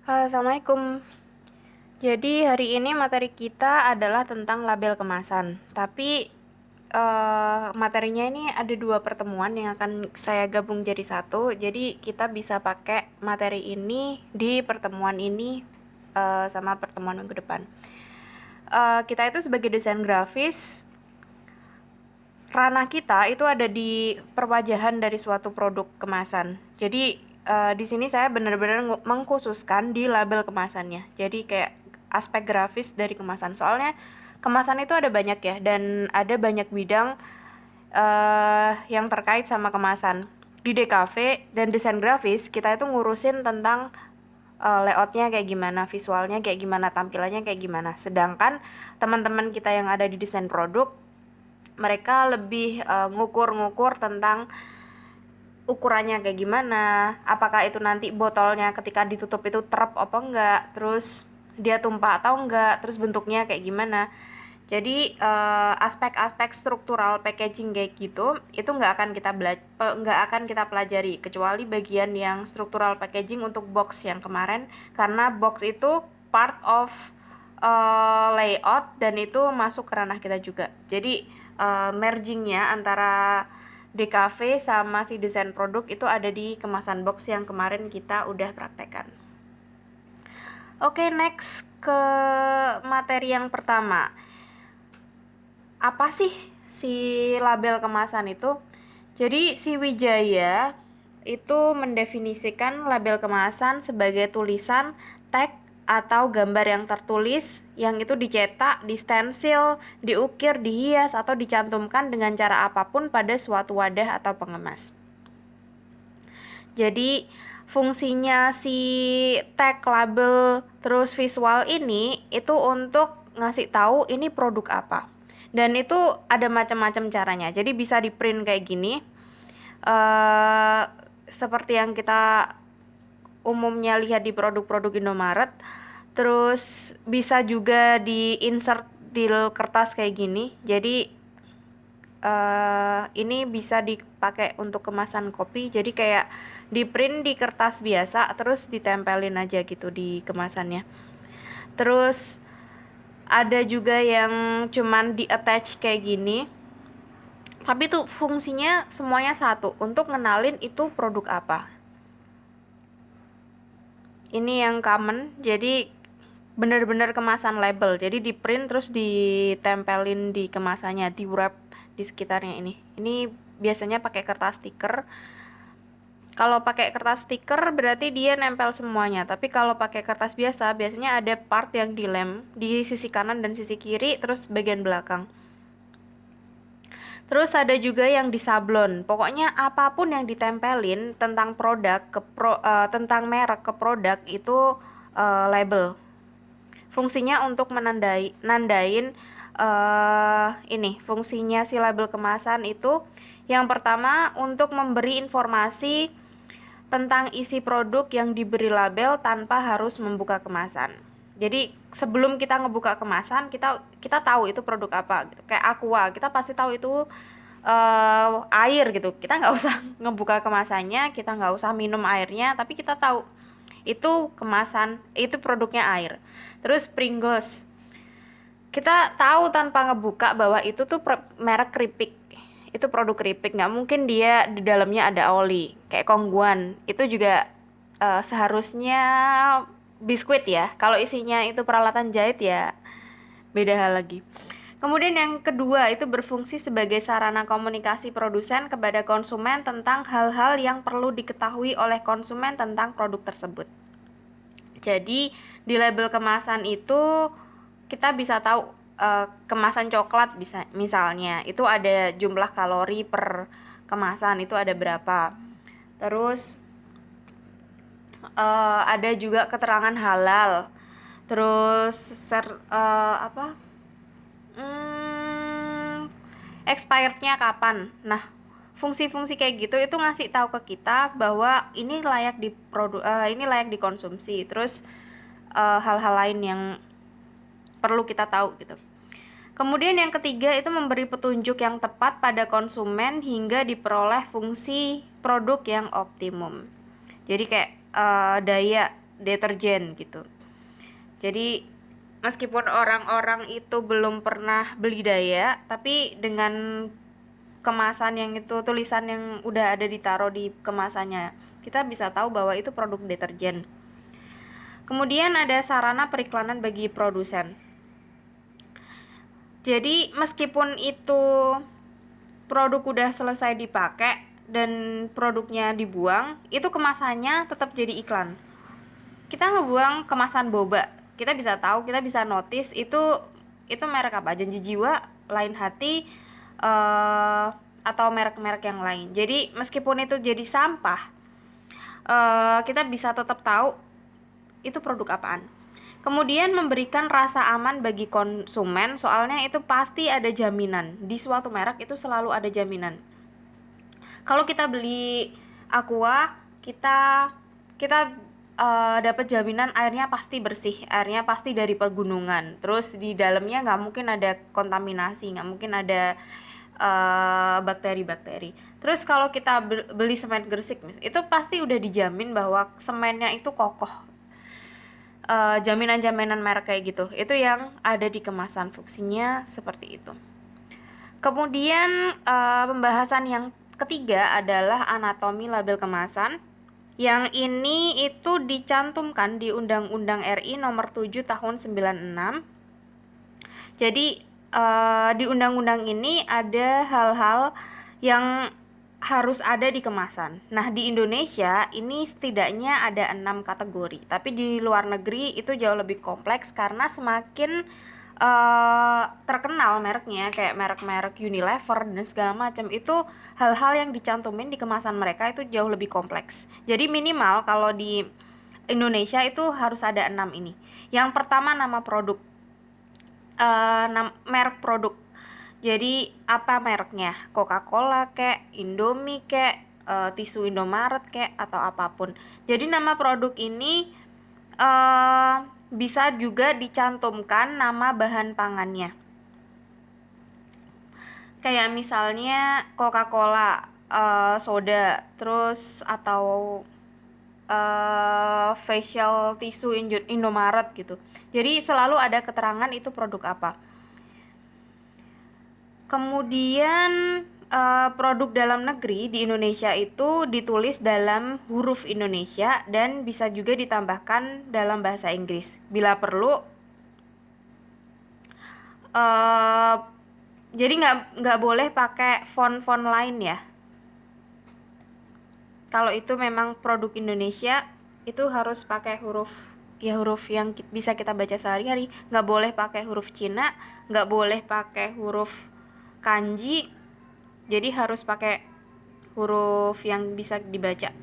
Assalamualaikum. Jadi hari ini materi kita adalah tentang label kemasan. Tapi materinya ini ada 2 pertemuan yang akan saya gabung jadi satu. Jadi kita bisa pakai materi ini di pertemuan ini sama pertemuan minggu depan. Kita itu sebagai desain grafis, ranah kita itu ada di perwajahan dari suatu produk kemasan. Jadi di sini saya benar-benar mengkhususkan di label kemasannya. Jadi kayak aspek grafis dari kemasan. Soalnya kemasan itu ada banyak ya, dan ada banyak bidang yang terkait sama kemasan. Di DKV dan desain grafis kita itu ngurusin tentang layoutnya kayak gimana, visualnya kayak gimana, tampilannya kayak gimana. Sedangkan teman-teman kita yang ada di desain produk, mereka lebih ngukur-ngukur tentang ukurannya kayak gimana, apakah itu nanti botolnya ketika ditutup itu terap apa enggak, terus dia tumpah atau enggak, terus bentuknya kayak gimana. Jadi aspek-aspek struktural packaging kayak gitu itu nggak akan kita pelajari, kecuali bagian yang struktural packaging untuk box yang kemarin, karena box itu part of layout dan itu masuk ke ranah kita juga. Jadi mergingnya antara DKV sama si desain produk itu ada di kemasan box yang kemarin kita udah praktekkan. Oke, next ke materi yang pertama. Apa sih si label kemasan itu? Jadi si Wijaya itu mendefinisikan label kemasan sebagai tulisan, tag, atau gambar yang tertulis yang itu dicetak, distensil, diukir, dihias, atau dicantumkan dengan cara apapun pada suatu wadah atau pengemas. Jadi fungsinya si tag, label, terus visual ini itu untuk ngasih tahu ini produk apa. Dan itu ada macam-macam caranya. Jadi bisa di print kayak gini. Seperti yang kita umumnya lihat di produk-produk Indomaret. Terus bisa juga di insert di kertas kayak gini. Jadi ini bisa dipakai untuk kemasan kopi. Jadi kayak di print di kertas biasa, terus ditempelin aja gitu di kemasannya. Terus ada juga yang cuman di attach kayak gini, tapi tuh fungsinya semuanya satu, untuk ngenalin itu produk apa. Ini yang common, jadi bener-bener kemasan label. Jadi di print terus ditempelin di kemasannya, di wrap di sekitarnya ini. Ini biasanya pakai kertas stiker. Kalau pakai kertas stiker berarti dia nempel semuanya. Tapi kalau pakai kertas biasa, biasanya ada part yang dilem di sisi kanan dan sisi kiri, terus bagian belakang. Terus ada juga yang disablon. Pokoknya apapun yang ditempelin tentang produk tentang merek ke produk itu label. Fungsinya untuk nandain ini. Fungsinya si label kemasan itu yang pertama untuk memberi informasi tentang isi produk yang diberi label tanpa harus membuka kemasan. Jadi sebelum kita ngebuka kemasan, kita tahu itu produk apa gitu. Kayak Aqua, kita pasti tahu itu air gitu. Kita nggak usah ngebuka kemasannya, kita nggak usah minum airnya, tapi kita tahu itu kemasan, itu produknya air. Terus Pringles, kita tahu tanpa ngebuka bahwa itu tuh merek keripik, itu produk keripik, nggak mungkin dia di dalamnya ada oli. Kayak Kongguan itu juga seharusnya biskuit ya, kalau isinya itu peralatan jahit ya beda hal lagi. Kemudian yang kedua itu berfungsi sebagai sarana komunikasi produsen kepada konsumen tentang hal-hal yang perlu diketahui oleh konsumen tentang produk tersebut. Jadi di label kemasan itu kita bisa tahu kemasan coklat bisa misalnya itu ada jumlah kalori per kemasan itu ada berapa. Terus ada juga keterangan halal. Terus expirednya kapan. Nah, fungsi-fungsi kayak gitu itu ngasih tahu ke kita bahwa ini layak ini layak dikonsumsi. Terus hal-hal lain yang perlu kita tahu gitu. Kemudian yang ketiga itu memberi petunjuk yang tepat pada konsumen hingga diperoleh fungsi produk yang optimum. Jadi kayak daya deterjen gitu. Jadi meskipun orang-orang itu belum pernah beli daya, tapi dengan kemasan yang itu, tulisan yang udah ada ditaruh di kemasannya, kita bisa tahu bahwa itu produk deterjen. Kemudian ada sarana periklanan bagi produsen. Jadi meskipun itu produk udah selesai dipakai dan produknya dibuang, itu kemasannya tetap jadi iklan. Kita ngebuang kemasan boba, kita bisa tahu, kita bisa notice itu merek apa, Janji Jiwa, Lain Hati, atau merek-merek yang lain. Jadi meskipun itu jadi sampah, kita bisa tetap tahu itu produk apaan. Kemudian memberikan rasa aman bagi konsumen, soalnya itu pasti ada jaminan. Di suatu merek itu selalu ada jaminan. Kalau kita beli Aqua, kita dapat jaminan airnya pasti bersih, airnya pasti dari pegunungan. Terus di dalamnya nggak mungkin ada kontaminasi, nggak mungkin ada bakteri-bakteri. Terus kalau kita beli semen Gresik, itu pasti udah dijamin bahwa semennya itu kokoh. Jaminan-jaminan merek kayak gitu, itu yang ada di kemasan, fungsinya seperti itu. Kemudian pembahasan yang ketiga adalah anatomi label kemasan. Yang ini itu dicantumkan di Undang-Undang RI nomor 7 tahun 96. Jadi di undang-undang ini ada hal-hal yang harus ada di kemasan. Nah, di Indonesia ini setidaknya ada 6 kategori. Tapi di luar negeri itu jauh lebih kompleks karena semakin terkenal mereknya, kayak merek-merek Unilever dan segala macam, itu hal-hal yang dicantumin di kemasan mereka itu jauh lebih kompleks. Jadi minimal kalau di Indonesia itu harus ada 6 ini. Yang pertama nama produk, merek produk. Jadi apa mereknya, Coca-Cola kek, Indomie kek, tisu Indomaret kek, atau apapun. Jadi nama produk ini bisa juga dicantumkan nama bahan pangannya. Kayak misalnya Coca-Cola, soda, terus atau facial tisu Indomaret gitu. Jadi selalu ada keterangan itu produk apa. Kemudian produk dalam negeri di Indonesia itu ditulis dalam huruf Indonesia dan bisa juga ditambahkan dalam bahasa Inggris. Bila perlu, jadi nggak boleh pakai font-font lain ya. Kalau itu memang produk Indonesia, itu harus pakai huruf yang bisa kita baca sehari-hari. Nggak boleh pakai huruf Cina, nggak boleh pakai huruf kanji, jadi harus pakai huruf yang bisa dibaca.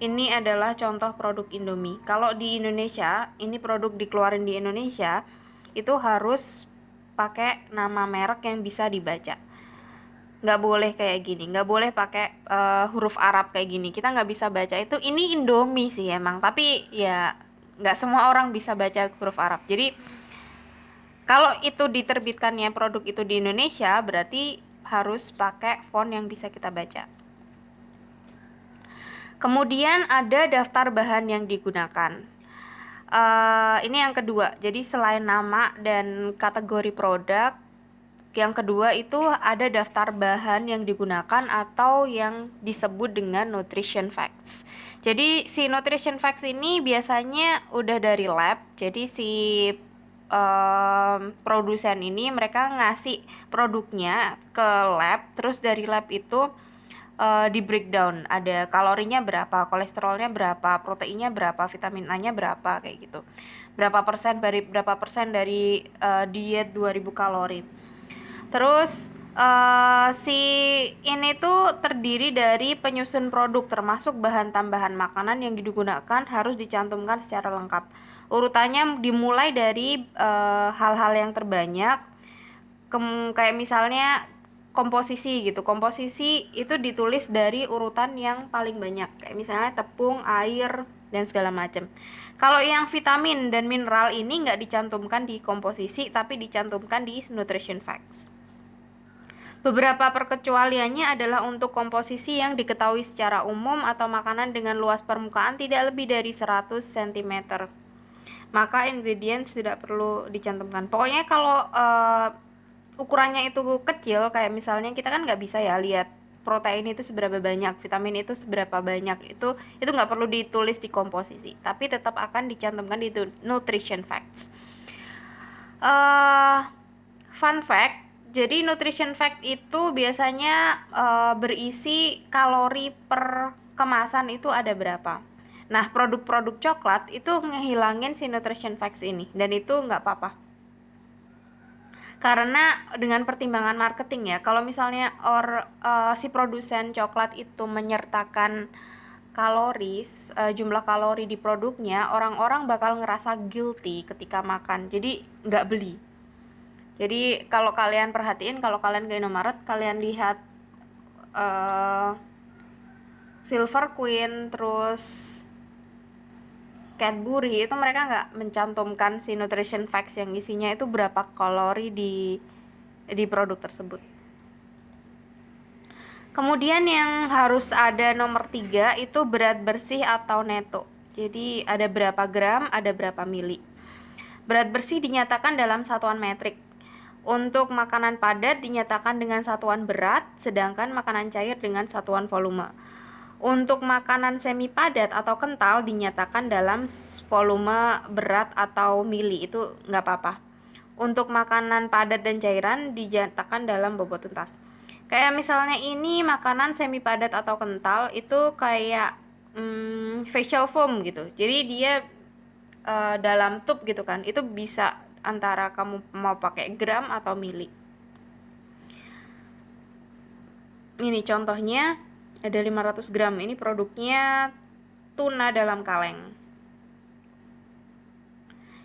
Ini adalah contoh produk Indomie. Kalau di Indonesia, ini produk dikeluarin di Indonesia, itu harus pakai nama merek yang bisa dibaca. Nggak boleh kayak gini, nggak boleh pakai huruf Arab kayak gini. Kita nggak bisa baca itu. Ini Indomie sih emang, tapi ya nggak semua orang bisa baca huruf Arab. Jadi kalau itu diterbitkannya produk itu di Indonesia, berarti harus pakai font yang bisa kita baca. Kemudian ada daftar bahan yang digunakan. Ini yang kedua. Jadi selain nama dan kategori produk, yang kedua itu ada daftar bahan yang digunakan atau yang disebut dengan nutrition facts. Jadi si nutrition facts ini biasanya udah dari lab. Jadi si produsen ini mereka ngasih produknya ke lab, terus dari lab itu di breakdown, ada kalorinya berapa, kolesterolnya berapa, proteinnya berapa, vitamin A nya berapa, kayak gitu, berapa persen dari diet 2000 kalori. Terus si ini tuh terdiri dari penyusun produk, termasuk bahan tambahan makanan yang digunakan harus dicantumkan secara lengkap. Urutannya dimulai dari hal-hal yang terbanyak, kayak misalnya komposisi gitu. Komposisi itu ditulis dari urutan yang paling banyak, kayak misalnya tepung, air, dan segala macam. Kalau yang vitamin dan mineral ini nggak dicantumkan di komposisi, tapi dicantumkan di nutrition facts. Beberapa perkecualiannya adalah untuk komposisi yang diketahui secara umum atau makanan dengan luas permukaan tidak lebih dari 100 cm. Maka ingredients tidak perlu dicantumkan. Pokoknya kalau ukurannya itu kecil, kayak misalnya kita kan nggak bisa ya lihat protein itu seberapa banyak, vitamin itu seberapa banyak, itu nggak perlu ditulis di komposisi, tapi tetap akan dicantumkan di nutrition facts. Fun fact, jadi nutrition fact itu biasanya berisi kalori per kemasan itu ada berapa. Nah, produk-produk coklat itu ngehilangin si nutrition facts ini, dan itu nggak apa-apa. Karena dengan pertimbangan marketing ya, kalau misalnya si produsen coklat itu menyertakan jumlah kalori di produknya, orang-orang bakal ngerasa guilty ketika makan, jadi nggak beli. Jadi kalau kalian perhatiin, kalau kalian ke Indomaret, kalian lihat Silver Queen, terus Cadbury, itu mereka nggak mencantumkan si nutrition facts yang isinya itu berapa kalori di produk tersebut. Kemudian yang harus ada nomor 3 itu berat bersih atau neto. Jadi ada berapa gram, ada berapa mili. Berat bersih dinyatakan dalam satuan metrik. Untuk makanan padat dinyatakan dengan satuan berat, sedangkan makanan cair dengan satuan volume. Untuk makanan semi padat atau kental dinyatakan dalam volume berat atau mili, itu nggak apa-apa. Untuk makanan padat dan cairan dinyatakan dalam bobot tuntas. Kayak misalnya ini makanan semi padat atau kental itu kayak facial foam gitu. Jadi dia dalam tube gitu kan. Itu bisa antara kamu mau pakai gram atau mili. Ini contohnya ada 500 gram. Ini produknya tuna dalam kaleng.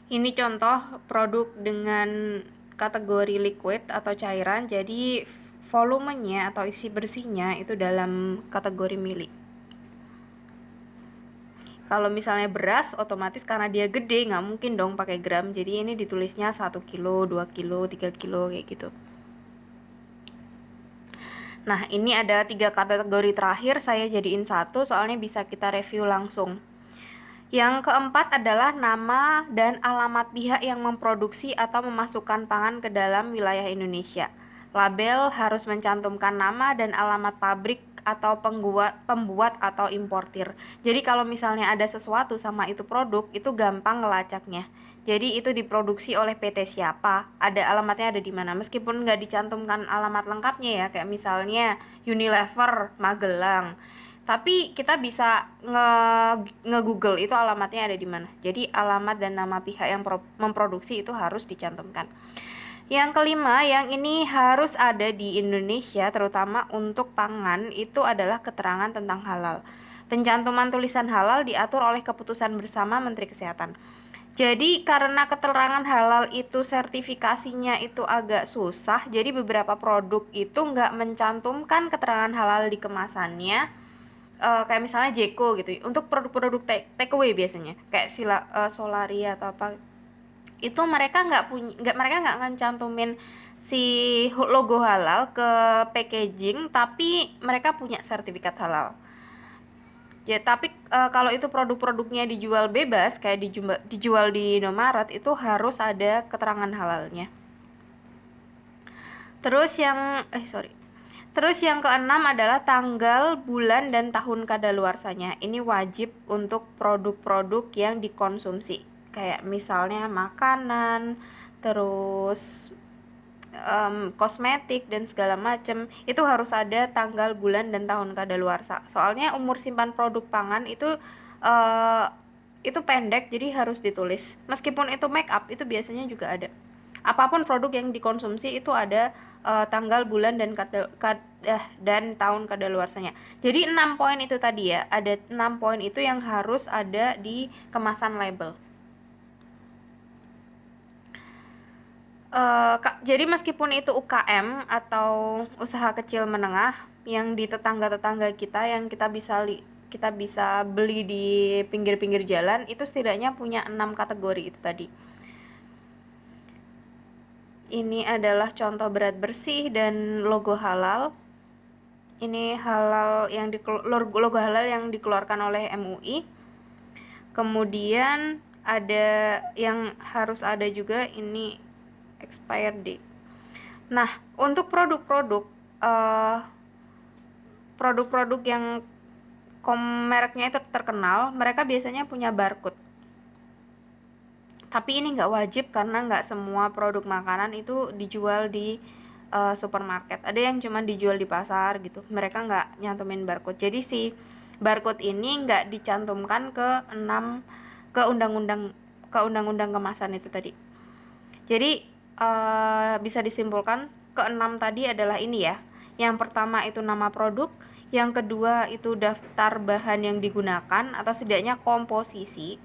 Ini contoh produk dengan kategori liquid atau cairan, jadi volumenya atau isi bersihnya itu dalam kategori mili. Kalau misalnya beras, otomatis karena dia gede nggak mungkin dong pakai gram, jadi ini ditulisnya 1 kilo, 2 kilo, 3 kilo kayak gitu. Nah, ini ada 3 kategori terakhir, saya jadiin satu soalnya bisa kita review langsung. Yang keempat adalah nama dan alamat pihak yang memproduksi atau memasukkan pangan ke dalam wilayah Indonesia. Label harus mencantumkan nama dan alamat pabrik atau pembuat atau importir. Jadi kalau misalnya ada sesuatu sama itu produk, itu gampang ngelacaknya. Jadi itu diproduksi oleh PT siapa, ada alamatnya ada di mana. Meskipun nggak dicantumkan alamat lengkapnya ya, kayak misalnya Unilever Magelang, tapi kita bisa nge-google itu alamatnya ada di mana. Jadi alamat dan nama pihak yang memproduksi itu harus dicantumkan. Yang kelima, yang ini harus ada di Indonesia, terutama untuk pangan, itu adalah keterangan tentang halal. Pencantuman tulisan halal diatur oleh keputusan bersama Menteri Kesehatan. Jadi karena keterangan halal itu sertifikasinya itu agak susah, jadi beberapa produk itu nggak mencantumkan keterangan halal di kemasannya. Kayak misalnya Jeko gitu, untuk produk-produk take away biasanya, kayak Solaria atau apa, itu mereka nggak ngecantumin si logo halal ke packaging, tapi mereka punya sertifikat halal. Ya, tapi kalau itu produk-produknya dijual bebas, kayak dijual di Indomaret, itu harus ada keterangan halalnya. Terus yang keenam adalah tanggal, bulan, dan tahun kadaluarsanya. Ini wajib untuk produk-produk yang dikonsumsi. Kayak misalnya makanan, terus kosmetik dan segala macam, itu harus ada tanggal, bulan, dan tahun kadaluarsa. Soalnya umur simpan produk pangan itu pendek, jadi harus ditulis. Meskipun itu make up, itu biasanya juga ada. Apapun produk yang dikonsumsi itu ada tanggal, bulan, dan tahun kadaluarsanya. Jadi 6 poin itu tadi ya, ada 6 poin itu yang harus ada di kemasan label. Jadi meskipun itu UKM atau usaha kecil menengah yang di tetangga-tetangga kita yang kita bisa beli di pinggir-pinggir jalan, itu setidaknya punya 6 kategori itu tadi. Ini adalah contoh berat bersih dan logo halal. Ini logo halal yang dikeluarkan oleh MUI. Kemudian ada yang harus ada juga, ini expired date. Nah, untuk produk-produk yang mereknya itu terkenal, mereka biasanya punya barcode. Tapi ini nggak wajib karena nggak semua produk makanan itu dijual di supermarket. Ada yang cuma dijual di pasar gitu. Mereka nggak nyantumin barcode. Jadi si barcode ini nggak dicantumkan ke undang-undang kemasan itu tadi. Jadi bisa disimpulkan keenam tadi adalah ini ya. Yang pertama itu nama produk, yang kedua itu daftar bahan yang digunakan atau setidaknya komposisi.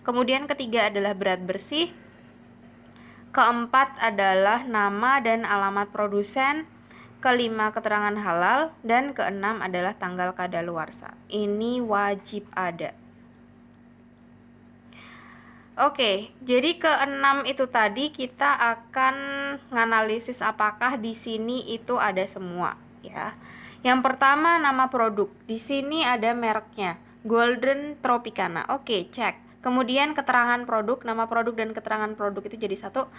Kemudian ketiga adalah berat bersih. Keempat adalah nama dan alamat produsen. Kelima keterangan halal, dan keenam adalah tanggal kadaluarsa. Ini wajib ada. Oke, jadi keenam itu tadi kita akan menganalisis apakah di sini itu ada semua ya. Yang pertama nama produk. Di sini ada mereknya, Golden Tropicana. Oke, cek. Kemudian keterangan produk, nama produk dan keterangan produk itu jadi satu.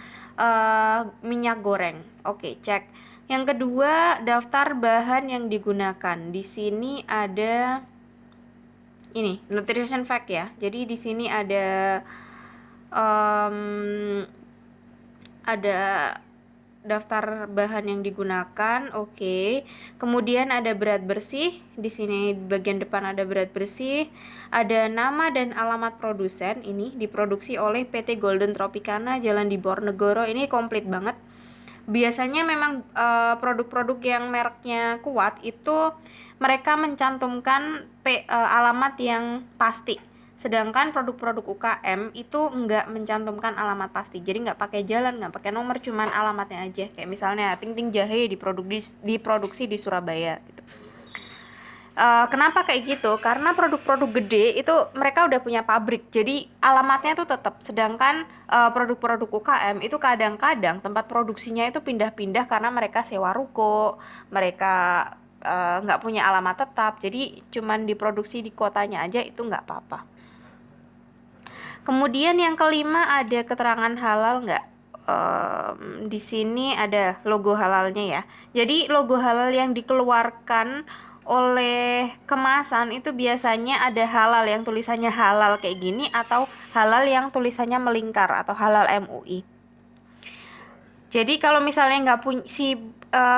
Minyak goreng. Oke, cek. Yang kedua, daftar bahan yang digunakan. Di sini ada ini, nutrition fact ya. Jadi di sini ada daftar bahan yang digunakan. Oke. Kemudian ada berat bersih. Di sini bagian depan ada berat bersih. Ada nama dan alamat produsen. Ini diproduksi oleh PT Golden Tropicana, Jalan di Boronegoro. Ini komplit banget. Biasanya memang produk-produk yang mereknya kuat itu mereka mencantumkan alamat yang pasti. Sedangkan produk-produk UKM itu nggak mencantumkan alamat pasti. Jadi nggak pakai jalan, nggak pakai nomor, cuman alamatnya aja. Kayak misalnya Ting Ting Jahe diproduksi di Surabaya gitu. Kenapa kayak gitu? Karena produk-produk gede itu mereka udah punya pabrik, jadi alamatnya tuh tetap. Sedangkan produk-produk UKM itu kadang-kadang tempat produksinya itu pindah-pindah karena mereka sewa ruko, mereka nggak punya alamat tetap, jadi cuman diproduksi di kotanya aja, itu nggak apa-apa. Kemudian yang kelima ada keterangan halal nggak? Di sini ada logo halalnya ya. Jadi logo halal yang dikeluarkan oleh kemasan itu biasanya ada halal yang tulisannya halal kayak gini, atau halal yang tulisannya melingkar atau halal MUI. Jadi kalau misalnya nggak punya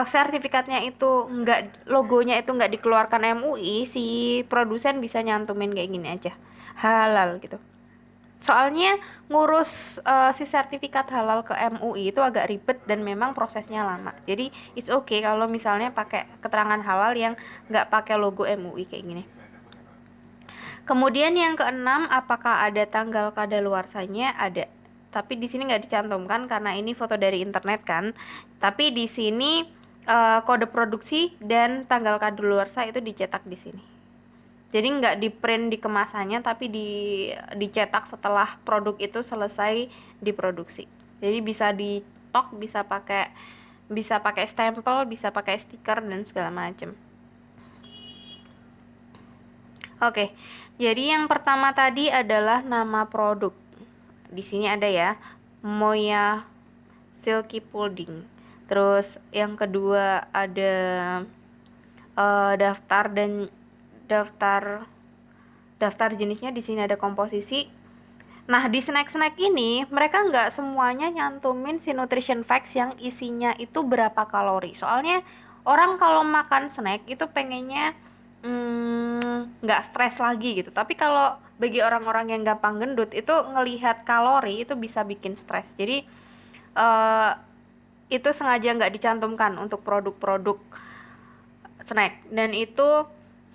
sertifikatnya itu logonya itu nggak dikeluarkan MUI, si produsen bisa nyantumin kayak gini aja, halal gitu. Soalnya ngurus si sertifikat halal ke MUI itu agak ribet dan memang prosesnya lama. Jadi it's okay kalau misalnya pakai keterangan halal yang nggak pakai logo MUI kayak gini. Kemudian yang keenam, apakah ada tanggal kadaluarsanya? Ada. Tapi di sini nggak dicantumkan karena ini foto dari internet kan. Tapi di sini kode produksi dan tanggal kadaluarsa itu dicetak di sini. Jadi nggak di print di kemasannya, tapi dicetak setelah produk itu selesai diproduksi. Jadi bisa ditok, bisa pakai stempel, bisa pakai stiker dan segala macam. Oke, jadi yang pertama tadi adalah nama produk. Di sini ada ya, Moya Silky Pudding. Terus yang kedua ada daftar jenisnya. Di sini ada komposisi. Nah, di snack-snack ini mereka nggak semuanya nyantumin si nutrition facts yang isinya itu berapa kalori. Soalnya orang kalau makan snack itu pengennya nggak stres lagi gitu. Tapi kalau bagi orang-orang yang gampang gendut itu ngelihat kalori itu bisa bikin stres. Jadi itu sengaja nggak dicantumkan untuk produk-produk snack, dan itu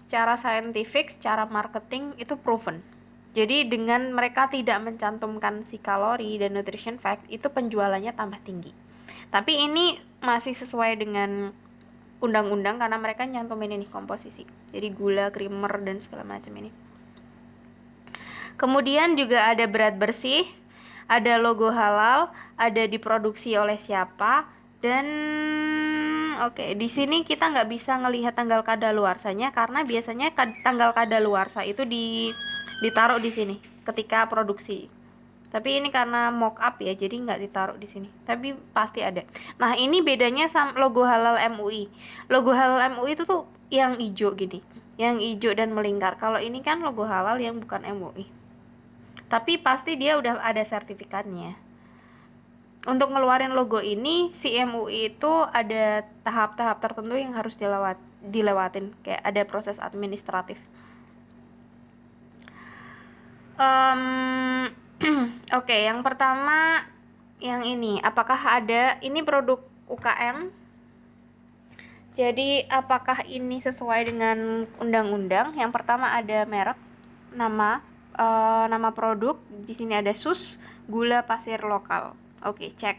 secara saintifik, secara marketing itu proven. Jadi dengan mereka tidak mencantumkan si kalori dan nutrition fact, itu penjualannya tambah tinggi. Tapi ini masih sesuai dengan undang-undang karena mereka nyantumin ini komposisi. Jadi gula, creamer dan segala macam ini. Kemudian juga ada berat bersih. ada logo halal, ada diproduksi oleh siapa, dan oke, di sini kita nggak bisa ngelihat tanggal kadaluarsanya karena biasanya tanggal kadaluarsa itu ditaruh di sini ketika produksi. Tapi ini karena mock up ya, jadi nggak ditaruh di sini. Tapi pasti ada. Nah, ini bedanya sama logo halal MUI. Logo halal MUI itu tuh yang hijau gini, yang hijau dan melingkar. Kalau ini kan logo halal yang bukan MUI. Tapi pasti dia udah ada sertifikatnya. Untuk ngeluarin logo ini, si MUI itu ada tahap-tahap tertentu yang harus dilewatin. Kayak ada proses administratif. Oke, yang pertama yang ini, apakah ada ini produk UKM? Jadi apakah ini sesuai dengan undang-undang? Yang pertama ada merek, nama produk. Di sini ada SUS, gula pasir lokal. Oke, cek.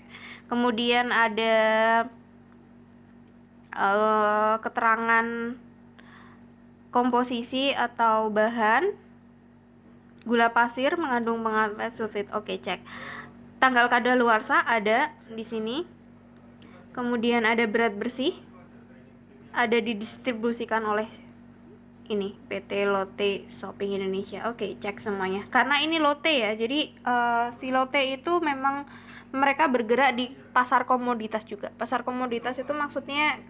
Kemudian ada keterangan komposisi atau bahan. Gula pasir mengandung pengawet sulfit. Oke, cek. Tanggal kadaluarsa ada di sini. Kemudian ada berat bersih. Ada didistribusikan oleh ini PT Lotte Shopping Indonesia. Oke, cek semuanya. Karena ini Lotte ya. Jadi si Lotte itu memang mereka bergerak di pasar komoditas juga. Pasar komoditas itu maksudnya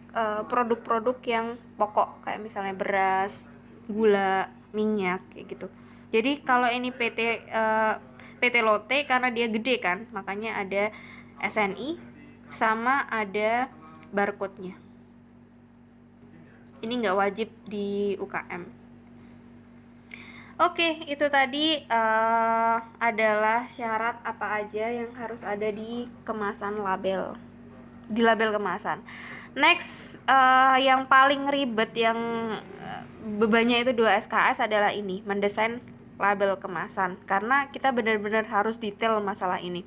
produk-produk yang pokok kayak misalnya beras, gula, minyak kayak gitu. Jadi kalau ini PT Lotte karena dia gede kan, makanya ada SNI sama ada barcode-nya. Ini nggak wajib di UKM. Oke, itu tadi adalah syarat apa aja yang harus ada di kemasan label, di label kemasan. Next, yang paling ribet yang bebannya itu 2 SKS adalah ini, mendesain label kemasan, karena kita benar-benar harus detail masalah ini.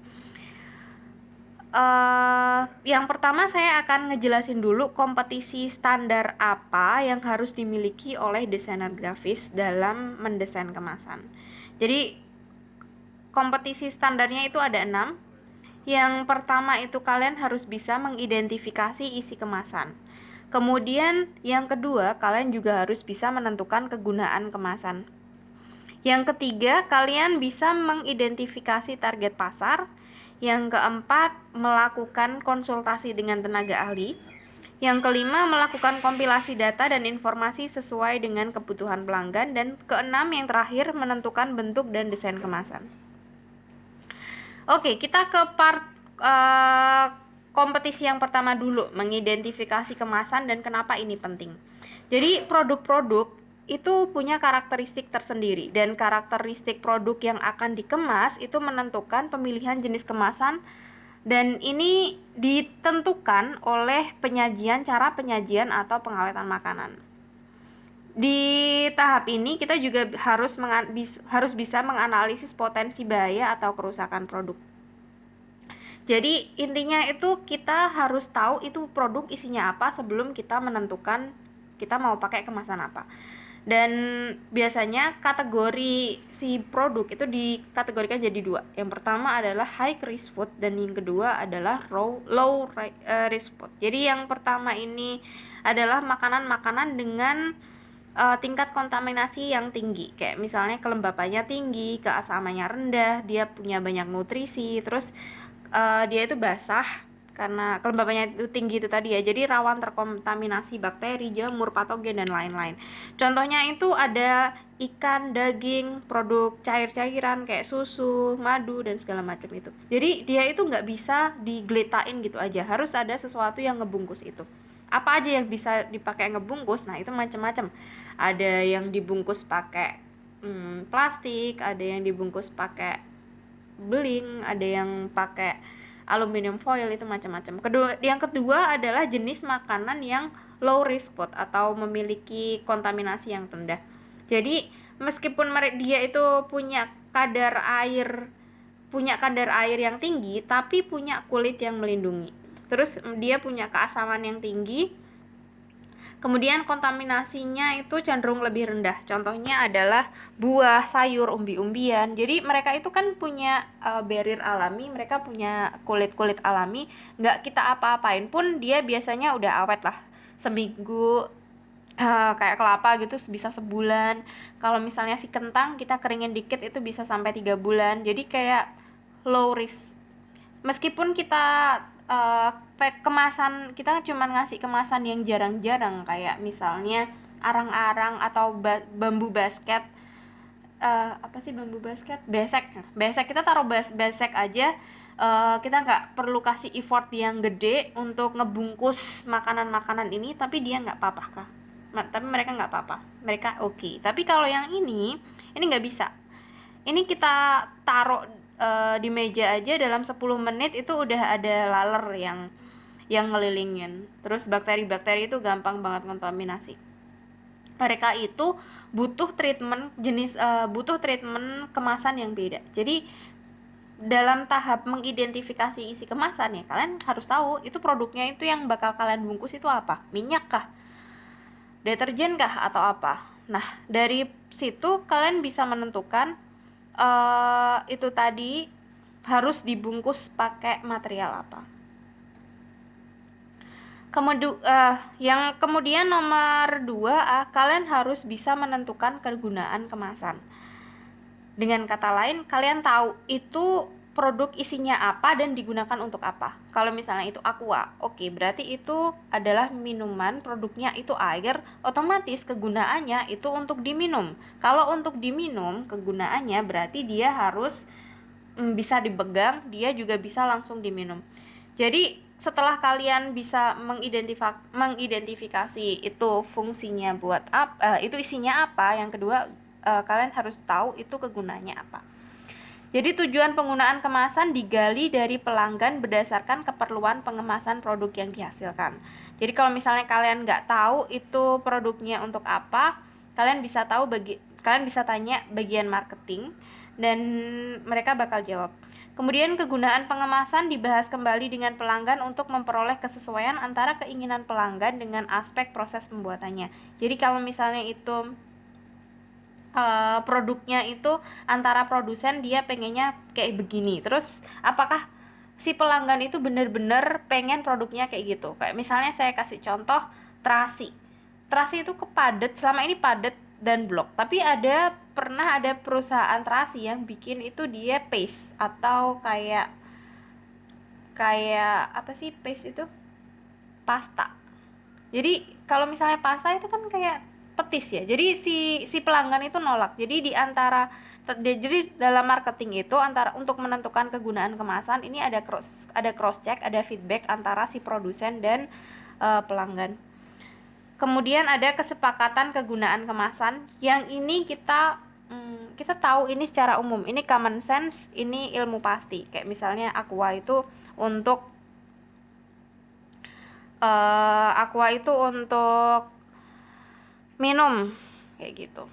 Yang pertama saya akan ngejelasin dulu kompetisi standar apa yang harus dimiliki oleh desainer grafis dalam mendesain kemasan. Jadi kompetisi standarnya itu ada 6. Yang pertama itu kalian harus bisa mengidentifikasi isi kemasan. Kemudian yang kedua, kalian juga harus bisa menentukan kegunaan kemasan. Yang ketiga, kalian bisa mengidentifikasi target pasar. Yang keempat, melakukan konsultasi dengan tenaga ahli. Yang kelima, melakukan kompilasi data dan informasi sesuai dengan kebutuhan pelanggan. Dan keenam, yang terakhir, menentukan bentuk dan desain kemasan. Oke, kita ke part kompetisi yang pertama dulu, mengidentifikasi kemasan dan kenapa ini penting. Jadi produk-produk itu punya karakteristik tersendiri, dan karakteristik produk yang akan dikemas itu menentukan pemilihan jenis kemasan, dan ini ditentukan oleh cara penyajian atau pengawetan makanan. Di tahap ini kita juga harus bisa menganalisis potensi bahaya atau kerusakan produk. Jadi intinya itu kita harus tahu itu produk isinya apa sebelum kita menentukan kita mau pakai kemasan apa. Dan biasanya kategori si produk itu dikategorikan jadi 2. Yang pertama adalah high risk food dan yang kedua adalah low risk food. Jadi yang pertama ini adalah makanan-makanan dengan tingkat kontaminasi yang tinggi. Kayak misalnya kelembapannya tinggi, keasamannya rendah, dia punya banyak nutrisi, terus dia itu basah karena kelembabannya itu tinggi itu tadi ya, jadi rawan terkontaminasi bakteri, jamur, patogen, dan lain-lain. Contohnya itu ada ikan, daging, produk cair-cairan kayak susu, madu, dan segala macam itu. Jadi dia itu nggak bisa digeletain gitu aja, harus ada sesuatu yang ngebungkus itu. Apa aja yang bisa dipakai ngebungkus? Nah, itu macam-macam. Ada yang dibungkus pakai plastik, ada yang dibungkus pakai beling, ada yang pakai aluminium foil, itu macam-macam. Yang kedua adalah jenis makanan yang low risk food atau memiliki kontaminasi yang rendah. Jadi meskipun dia itu punya kadar air yang tinggi, tapi punya kulit yang melindungi. Terus dia punya keasaman yang tinggi, Kemudian kontaminasinya itu cenderung lebih rendah. Contohnya adalah buah, sayur, umbi-umbian. Jadi mereka itu kan punya barrier alami, mereka punya kulit-kulit alami. Nggak kita apa-apain pun dia biasanya udah awet lah. Seminggu, kayak kelapa gitu bisa sebulan. Kalau misalnya si kentang kita keringin dikit itu bisa sampai 3 bulan. Jadi kayak low risk. Meskipun kita kemasan, kita cuma ngasih kemasan yang jarang-jarang kayak misalnya arang-arang atau bambu basket, apa sih bambu basket, besek kita taruh besek aja. Kita nggak perlu kasih effort yang gede untuk ngebungkus makanan-makanan ini, tapi dia nggak apa-apa kah, tapi mereka nggak apa-apa, mereka oke. Tapi kalau yang ini nggak bisa. Ini kita taruh di meja aja dalam 10 menit itu udah ada laler yang ngelilingin. Terus bakteri-bakteri itu gampang banget kontaminasi. Mereka itu butuh treatment kemasan yang beda. Jadi dalam tahap mengidentifikasi isi kemasan ya, kalian harus tahu itu produknya itu yang bakal kalian bungkus itu apa? Minyak kah? Deterjen kah atau apa? Nah, dari situ kalian bisa menentukan itu tadi harus dibungkus pakai material apa. Yang kemudian nomor 2, kalian harus bisa menentukan kegunaan kemasan. Dengan kata lain, kalian tahu itu produk isinya apa dan digunakan untuk apa. Kalau misalnya itu aqua, oke, berarti itu adalah minuman, produknya itu air, otomatis kegunaannya itu untuk diminum. Kalau untuk diminum, kegunaannya berarti dia harus bisa dipegang, dia juga bisa langsung diminum. Jadi setelah kalian bisa mengidentifikasi itu fungsinya buat apa, itu isinya apa, yang kedua kalian harus tahu itu kegunaannya apa. Jadi tujuan penggunaan kemasan digali dari pelanggan berdasarkan keperluan pengemasan produk yang dihasilkan. Jadi kalau misalnya kalian nggak tahu itu produknya untuk apa, kalian bisa tanya bagian marketing dan mereka bakal jawab. Kemudian kegunaan pengemasan dibahas kembali dengan pelanggan untuk memperoleh kesesuaian antara keinginan pelanggan dengan aspek proses pembuatannya. Jadi kalau misalnya itu produknya itu antara produsen dia pengennya kayak begini, terus apakah si pelanggan itu bener-bener pengen produknya kayak gitu. Kayak misalnya saya kasih contoh terasi itu kepadet, selama ini padet dan blok, tapi pernah ada perusahaan terasi yang bikin itu dia paste atau kayak apa sih paste itu, pasta. Jadi kalau misalnya pasta itu kan kayak petis ya. Jadi si pelanggan itu nolak. Jadi jadi dalam marketing itu untuk menentukan kegunaan kemasan ini ada cross check, ada feedback antara si produsen dan pelanggan. Kemudian ada kesepakatan kegunaan kemasan. Yang ini kita tahu ini secara umum. Ini common sense, ini ilmu pasti. Kayak misalnya aqua itu untuk minum kayak gitu.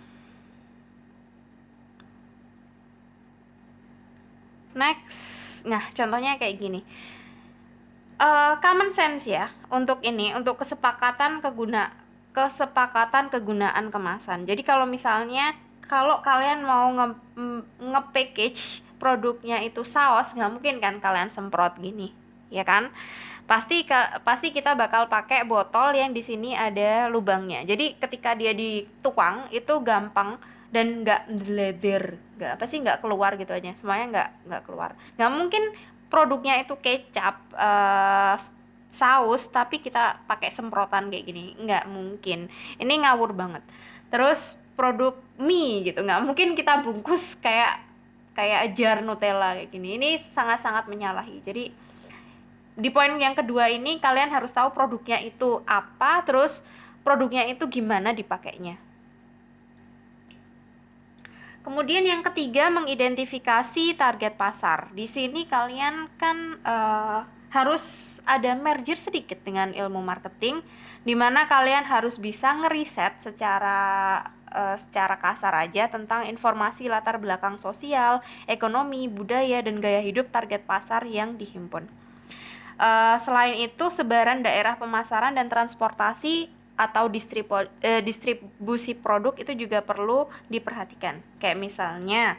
Next, nah contohnya kayak gini. Common sense ya untuk kesepakatan kegunaan kemasan. Jadi kalau misalnya kalian mau nge-package produknya itu saus, nggak mungkin kan kalian semprot gini, ya kan? Pasti kita bakal pakai botol yang di sini ada lubangnya. Jadi ketika dia dituang itu gampang dan nggak keluar gitu aja. Semuanya nggak keluar. Nggak mungkin produknya itu kecap, saus, tapi kita pakai semprotan kayak gini, nggak mungkin. Ini ngawur banget. Terus produk mie gitu, nggak mungkin kita bungkus kayak jar Nutella kayak gini. Ini sangat-sangat menyalahi. Jadi di poin yang kedua ini kalian harus tahu produknya itu apa, terus produknya itu gimana dipakainya. Kemudian yang ketiga, mengidentifikasi target pasar. Di sini kalian kan harus ada merger sedikit dengan ilmu marketing, di mana kalian harus bisa ngeriset secara kasar aja tentang informasi latar belakang sosial, ekonomi, budaya, dan gaya hidup target pasar yang dihimpun. Selain itu, sebaran daerah pemasaran dan transportasi atau distribusi produk itu juga perlu diperhatikan. Kayak misalnya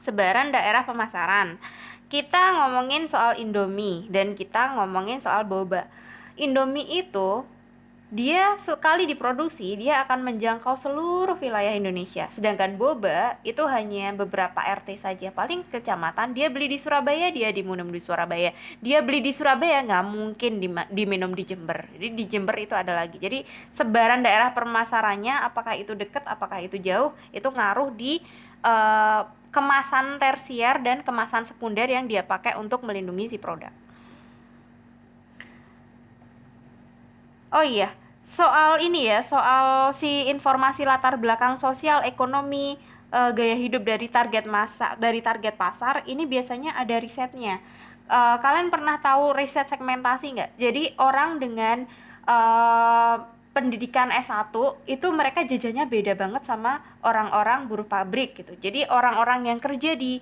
sebaran daerah pemasaran. Kita ngomongin soal Indomie dan kita ngomongin soal boba. Indomie itu dia sekali diproduksi, dia akan menjangkau seluruh wilayah Indonesia. Sedangkan boba itu hanya beberapa RT saja, paling kecamatan. Dia beli di Surabaya, dia diminum di Surabaya. Dia beli di Surabaya, nggak mungkin diminum di Jember. Jadi di Jember itu ada lagi. Jadi sebaran daerah permasarannya, apakah itu dekat, apakah itu jauh, itu ngaruh di kemasan tersier dan kemasan sekunder yang dia pakai untuk melindungi si produk. Oh iya, soal ini ya, soal si informasi latar belakang sosial, ekonomi, gaya hidup dari target pasar, ini biasanya ada risetnya. Kalian pernah tahu riset segmentasi nggak? Jadi orang dengan eh, pendidikan S1 itu mereka jajannya beda banget sama orang-orang buruh pabrik gitu. Jadi orang-orang yang kerja di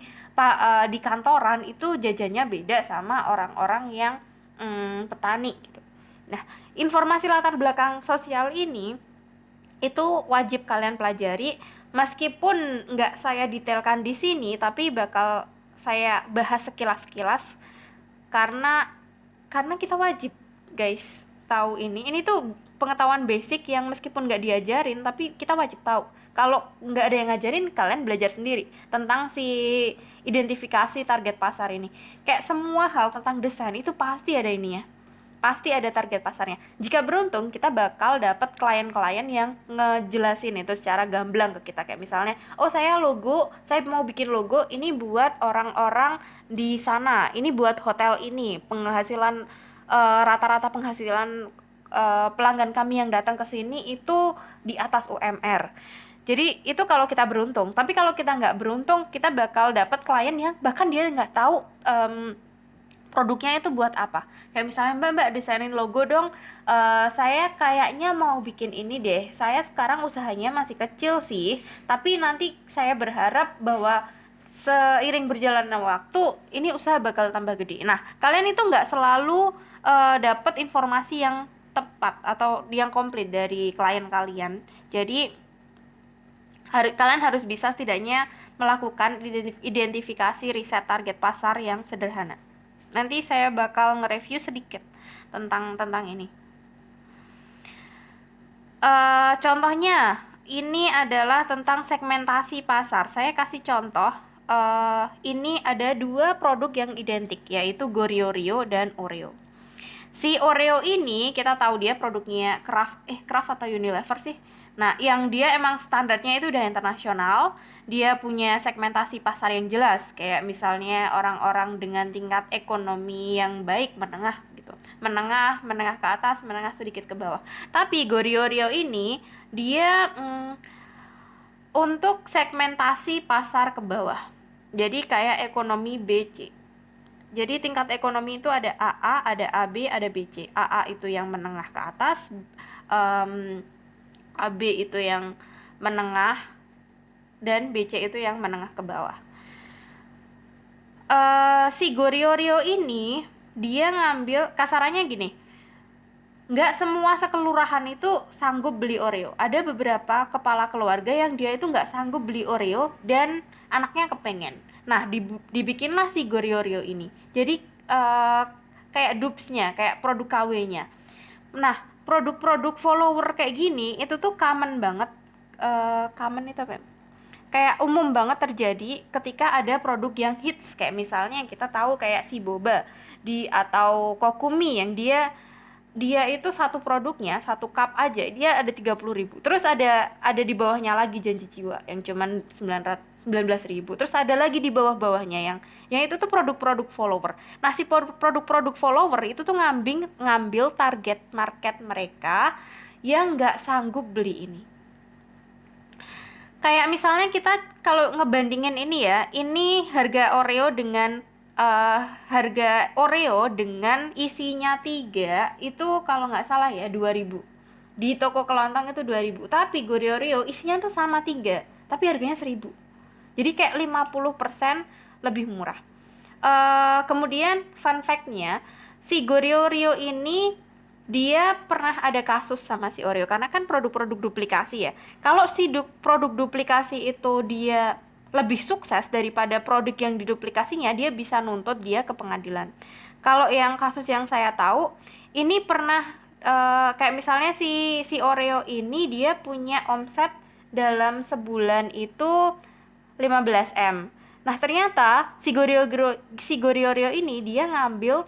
kantoran itu jajannya beda sama orang-orang yang petani gitu. Nah, informasi latar belakang sosial ini itu wajib kalian pelajari, meskipun nggak saya detailkan di sini, tapi bakal saya bahas sekilas-sekilas karena kita wajib guys tahu ini. Ini tuh pengetahuan basic yang meskipun nggak diajarin tapi kita wajib tahu. Kalau nggak ada yang ngajarin, kalian belajar sendiri tentang si identifikasi target pasar ini. Kayak semua hal tentang desain itu pasti ada ini ya, pasti ada target pasarnya. Jika beruntung, kita bakal dapat klien-klien yang ngejelasin itu secara gamblang ke kita. Kayak misalnya, oh saya mau bikin logo, ini buat orang-orang di sana, ini buat hotel ini, penghasilan rata-rata penghasilan pelanggan kami yang datang ke sini itu di atas UMR. Jadi itu kalau kita beruntung. Tapi kalau kita nggak beruntung, kita bakal dapat klien yang bahkan dia nggak tahu produknya itu buat apa. Kayak misalnya, mbak desainin logo dong, saya kayaknya mau bikin ini deh, saya sekarang usahanya masih kecil sih, tapi nanti saya berharap bahwa seiring berjalannya waktu ini usaha bakal tambah gede. Nah, kalian itu nggak selalu dapat informasi yang tepat atau yang komplit dari klien kalian. Jadi kalian harus bisa setidaknya melakukan identifikasi riset target pasar yang sederhana. Nanti saya bakal nge-review sedikit tentang ini. Contohnya, ini adalah tentang segmentasi pasar. Saya kasih contoh. Ini ada 2 produk yang identik, yaitu Goryeo dan Oreo. Si Oreo ini kita tahu dia produknya Kraft atau Unilever sih. Nah, yang dia emang standarnya itu udah internasional. Dia punya segmentasi pasar yang jelas, kayak misalnya orang-orang dengan tingkat ekonomi yang baik, menengah gitu. Menengah ke atas, menengah sedikit ke bawah. Tapi Goryeo ini dia untuk segmentasi pasar ke bawah. Jadi kayak ekonomi BC. Jadi tingkat ekonomi itu ada AA, ada AB, ada BC. AA itu yang menengah ke atas, AB itu yang menengah, dan BC itu yang menengah ke bawah. Si Goryeo ini dia ngambil, kasarannya gini, nggak semua sekelurahan itu sanggup beli Oreo. Ada beberapa kepala keluarga yang dia itu nggak sanggup beli Oreo dan anaknya kepengen. Nah, dibikinlah si Goryeo ini. Jadi kayak dupesnya, kayak produk KW-nya. Nah, produk-produk follower kayak gini itu tuh common banget. Common itu apa? Kayak umum banget terjadi ketika ada produk yang hits, kayak misalnya kita tahu kayak si boba atau kokumi yang dia itu satu produknya, satu cup aja dia ada 30.000. Terus ada di bawahnya lagi janji jiwa yang cuman 19.000. Terus ada lagi di bawah-bawahnya yang itu tuh produk-produk follower. Nah, si produk-produk follower itu tuh ngambil target market mereka yang nggak sanggup beli ini. Kayak misalnya kita kalau ngebandingin ini ya, ini harga Oreo dengan harga Oreo dengan isinya 3 itu kalau nggak salah ya 2.000. Di toko kelontong itu 2.000. Tapi Goryeo isinya tuh sama 3, tapi harganya 1.000. Jadi kayak 50% lebih murah. Kemudian fun fact-nya, si Goryeo ini dia pernah ada kasus sama si Oreo karena kan produk-produk duplikasi ya. Kalau si produk duplikasi itu dia lebih sukses daripada produk yang diduplikasinya, dia bisa nuntut dia ke pengadilan. Kalau yang kasus yang saya tahu, ini pernah kayak misalnya si Oreo ini dia punya omset dalam sebulan itu 15 M. Nah, ternyata si Goriorio ini dia ngambil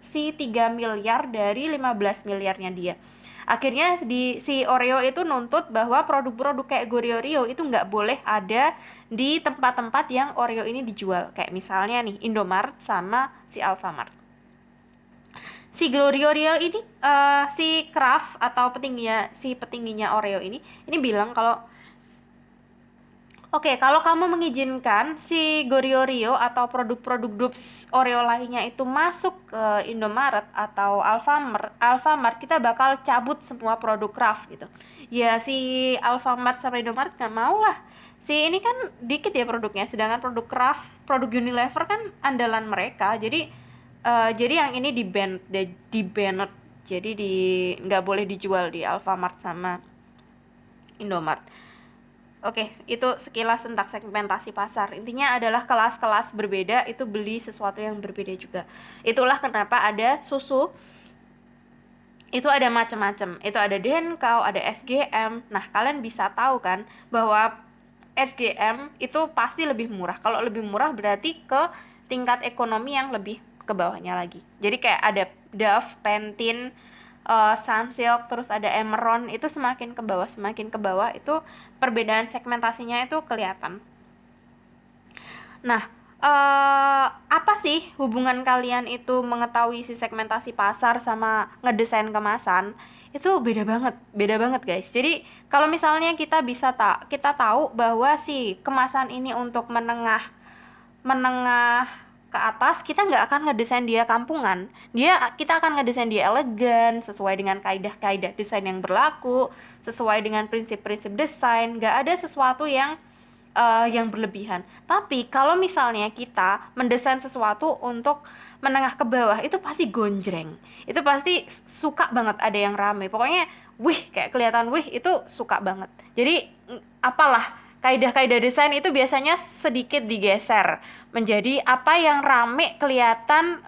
si 3 miliar dari 15 miliarnya dia. Akhirnya si Oreo itu nuntut bahwa produk-produk kayak Goriorio itu nggak boleh ada di tempat-tempat yang Oreo ini dijual. Kayak misalnya nih Indomaret sama si Alfamart. Si Goriorio ini si Kraft atau petingginya Oreo ini bilang kalau oke, kalau kamu mengizinkan si Goriorio atau produk-produk Dupes Oreo lainnya itu masuk ke Indomaret atau Alfamart, kita bakal cabut semua produk Kraft gitu. Ya si Alfamart sama Indomaret nggak mau lah. Si ini kan dikit ya produknya, sedangkan produk Kraft, produk Unilever kan andalan mereka. Jadi yang ini di-banned. Jadi nggak boleh dijual di Alfamart sama Indomaret. Oke, itu sekilas tentang segmentasi pasar. Intinya adalah kelas-kelas berbeda itu beli sesuatu yang berbeda juga. Itulah kenapa ada susu. Itu ada macam-macam. Itu ada Denkau, ada SGM. Nah, kalian bisa tahu kan bahwa SGM itu pasti lebih murah. Kalau lebih murah berarti ke tingkat ekonomi yang lebih ke bawahnya lagi. Jadi kayak ada Dove, Pantene, Sunsilk, terus ada Emeron, itu semakin ke bawah itu perbedaan segmentasinya itu kelihatan. Nah, apa sih hubungan kalian itu mengetahui si segmentasi pasar sama ngedesain kemasan? Itu beda banget guys. Jadi kalau misalnya kita tahu bahwa si kemasan ini untuk menengah ke atas, kita nggak akan ngedesain dia kampungan. Kita akan ngedesain dia elegan, sesuai dengan kaidah-kaidah desain yang berlaku, sesuai dengan prinsip-prinsip desain. Nggak ada sesuatu yang berlebihan. Tapi kalau misalnya kita mendesain sesuatu untuk menengah ke bawah, itu pasti gonjreng. Itu pasti suka banget ada yang rame. Pokoknya, kayak kelihatan itu suka banget. Jadi, apalah, kaidah-kaidah desain itu biasanya sedikit digeser menjadi apa yang rame kelihatan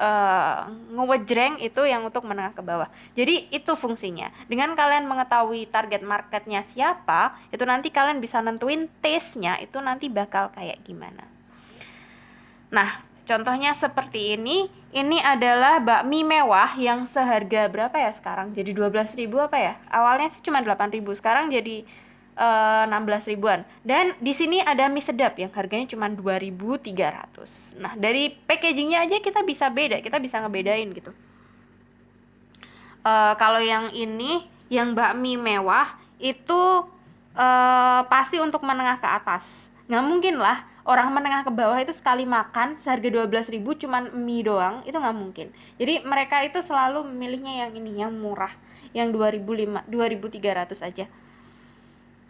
ngewejreng itu yang untuk menengah ke bawah. Jadi itu fungsinya. Dengan kalian mengetahui target marketnya siapa, itu nanti kalian bisa nentuin taste-nya itu nanti bakal kayak gimana. Nah, contohnya seperti ini. Ini adalah bakmi mewah yang seharga berapa ya sekarang? Jadi 12.000 apa ya? Awalnya sih cuma 8.000, sekarang jadi 16 ribuan. Dan di sini ada mie sedap yang harganya cuma 2.300. Nah, dari packagingnya aja kita bisa ngebedain gitu. Kalau yang ini, yang bakmi mewah itu pasti untuk menengah ke atas. Nggak mungkin lah orang menengah ke bawah itu sekali makan seharga 12.000 cuman mie doang, itu nggak mungkin. Jadi mereka itu selalu memilihnya yang ini, yang murah, yang 2.300 aja.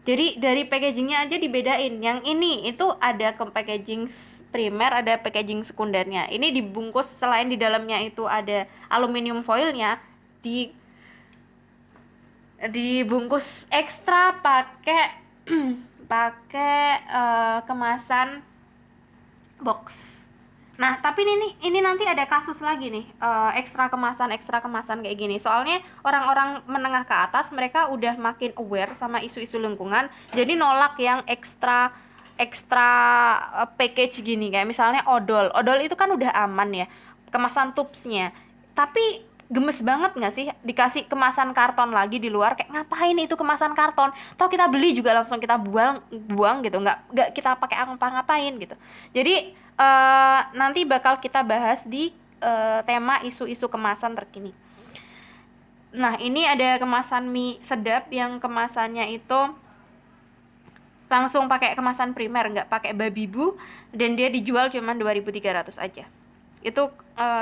Jadi dari packagingnya aja dibedain. Yang ini itu ada ke packaging primer, ada packaging sekundernya. Ini dibungkus, selain di dalamnya itu ada aluminium foilnya, dibungkus ekstra pakai kemasan box. Nah, tapi ini nanti ada kasus lagi nih, ekstra kemasan kayak gini. Soalnya orang-orang menengah ke atas mereka udah makin aware sama isu-isu lingkungan, jadi nolak yang ekstra package gini. Kayak misalnya odol itu kan udah aman ya, kemasan tubesnya. Tapi gemes banget nggak sih dikasih kemasan karton lagi di luar? Kayak ngapain itu kemasan karton? Toh kita beli juga langsung kita buang gitu, nggak kita pakai apa-ngapain gitu. Jadi nanti bakal kita bahas di tema isu-isu kemasan terkini. Nah, ini ada kemasan mie sedap yang kemasannya itu langsung pakai kemasan primer, nggak pakai babi bu, dan dia dijual cuma 2.300 aja. Itu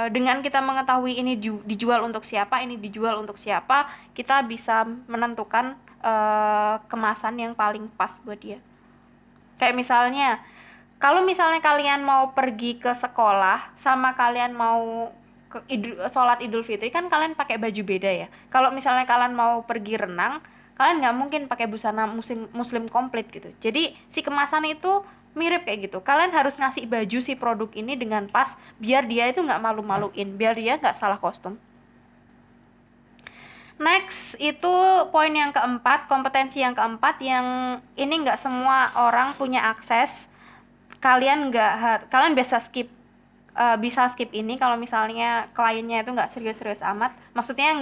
dengan kita mengetahui ini dijual untuk siapa, kita bisa menentukan kemasan yang paling pas buat dia. Kayak misalnya, kalau misalnya kalian mau pergi ke sekolah sama kalian mau sholat Idul Fitri kan kalian pakai baju beda ya. Kalau misalnya kalian mau pergi renang, kalian nggak mungkin pakai busana muslim komplit gitu. Jadi si kemasan itu mirip kayak gitu. Kalian harus ngasih baju si produk ini dengan pas, biar dia itu nggak malu-maluin, biar dia nggak salah kostum. Next itu poin yang keempat, kompetensi yang keempat, yang ini nggak semua orang punya akses. Kalian bisa skip, bisa skip ini kalau misalnya kliennya itu nggak serius-serius amat. Maksudnya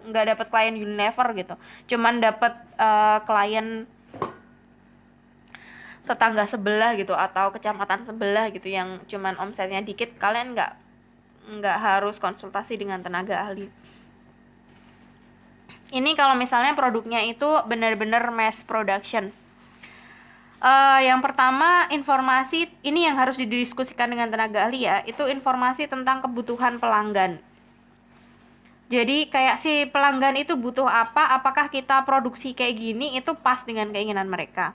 nggak dapat klien Unilever gitu, cuman dapat klien tetangga sebelah gitu atau kecamatan sebelah gitu yang cuman omsetnya dikit. Kalian nggak harus konsultasi dengan tenaga ahli. Ini kalau misalnya produknya itu benar-benar mass production. Yang pertama, informasi ini yang harus didiskusikan dengan tenaga ahli ya, itu informasi tentang kebutuhan pelanggan. Jadi kayak si pelanggan itu butuh apa, apakah kita produksi kayak gini itu pas dengan keinginan mereka.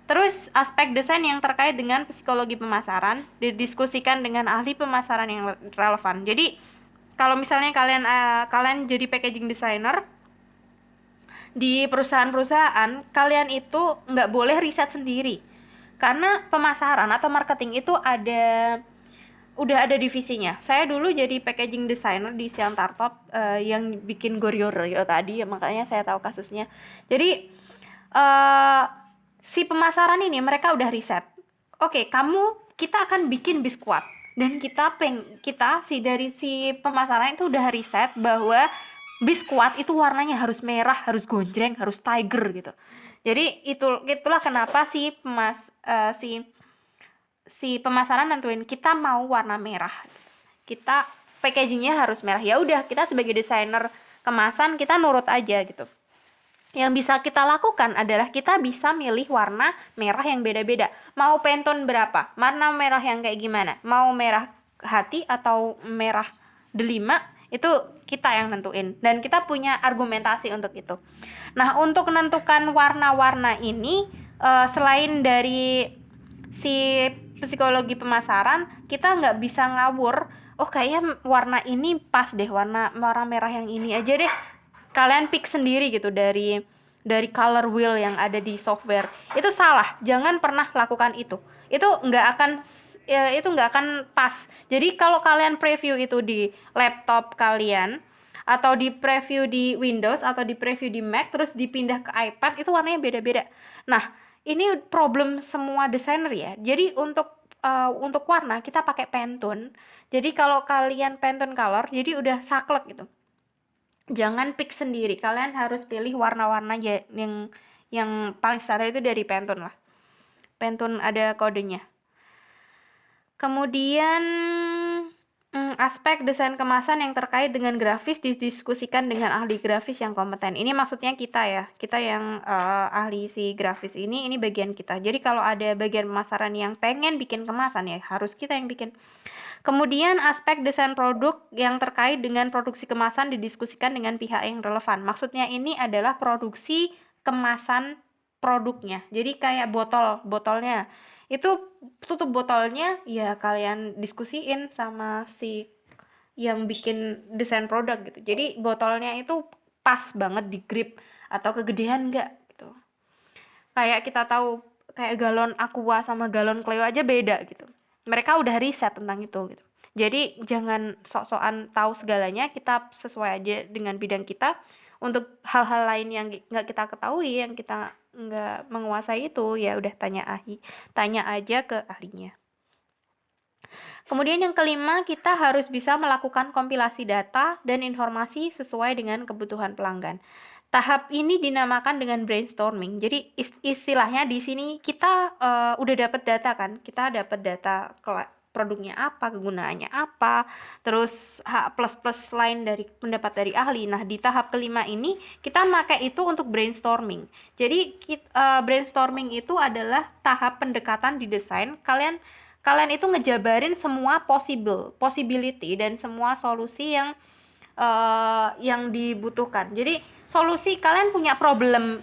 Terus aspek desain yang terkait dengan psikologi pemasaran didiskusikan dengan ahli pemasaran yang relevan. Jadi kalau misalnya kalian jadi packaging designer di perusahaan-perusahaan, kalian itu nggak boleh riset sendiri, karena pemasaran atau marketing itu udah ada divisinya. Saya dulu jadi packaging designer di Siantar Top yang bikin Goryeo tadi, makanya saya tahu kasusnya. Jadi si pemasaran ini mereka udah riset. Oke, kita akan bikin biskuit, dan dari si pemasaran itu udah riset bahwa biskuit itu warnanya harus merah, harus gonjreng, harus tiger gitu. Jadi itulah kenapa si pemasaran nentuin kita mau warna merah. Kita packagingnya harus merah. Ya udah, kita sebagai desainer kemasan kita nurut aja gitu. Yang bisa kita lakukan adalah kita bisa milih warna merah yang beda-beda. Mau Pantone berapa? Warna merah yang kayak gimana? Mau merah hati atau merah delima? Itu kita yang nentuin, dan kita punya argumentasi untuk itu. Nah, untuk menentukan warna-warna ini, selain dari si psikologi pemasaran, kita nggak bisa ngawur. Oh, kayaknya warna ini pas deh, warna merah yang ini aja deh. Kalian pick sendiri gitu dari color wheel yang ada di software. Itu salah, jangan pernah lakukan itu. Itu nggak akan pas. Jadi kalau kalian preview itu di laptop kalian, atau di preview di Windows, atau di preview di Mac, terus dipindah ke iPad, itu warnanya beda-beda. Nah, ini problem semua desainer ya. Jadi untuk warna kita pakai Pantone. Jadi kalau kalian Pantone color, jadi udah saklek gitu. Jangan pick sendiri, kalian harus pilih warna-warna yang paling standar itu dari Pantone lah. Pantone ada kodenya. Kemudian aspek desain kemasan yang terkait dengan grafis didiskusikan dengan ahli grafis yang kompeten. Ini maksudnya kita ya, kita yang ahli si grafis ini bagian kita. Jadi kalau ada bagian pemasaran yang pengen bikin kemasan ya harus kita yang bikin. Kemudian aspek desain produk yang terkait dengan produksi kemasan didiskusikan dengan pihak yang relevan. Maksudnya ini adalah produksi kemasan produknya. Jadi kayak botolnya. Itu tutup botolnya ya kalian diskusiin sama si yang bikin desain produk gitu. Jadi botolnya itu pas banget di grip atau kegedean enggak gitu. Kayak kita tahu kayak galon Aqua sama galon Cleo aja beda gitu. Mereka udah riset tentang itu gitu. Jadi jangan sok-sokan tahu segalanya, kita sesuai aja dengan bidang kita. Untuk hal-hal lain yang nggak kita ketahui, yang kita nggak menguasai itu, ya udah tanya aja ke ahlinya. Kemudian yang kelima, kita harus bisa melakukan kompilasi data dan informasi sesuai dengan kebutuhan pelanggan. Tahap ini dinamakan dengan brainstorming. Jadi istilahnya di sini kita udah dapat data kan, kita dapat data produknya apa, kegunaannya apa, terus plus lain dari pendapat dari ahli. Nah, di tahap kelima ini kita pakai itu untuk brainstorming. Jadi brainstorming itu adalah tahap pendekatan di desain. Kalian itu ngejabarin semua possibility dan semua solusi yang dibutuhkan. Jadi solusi kalian punya problem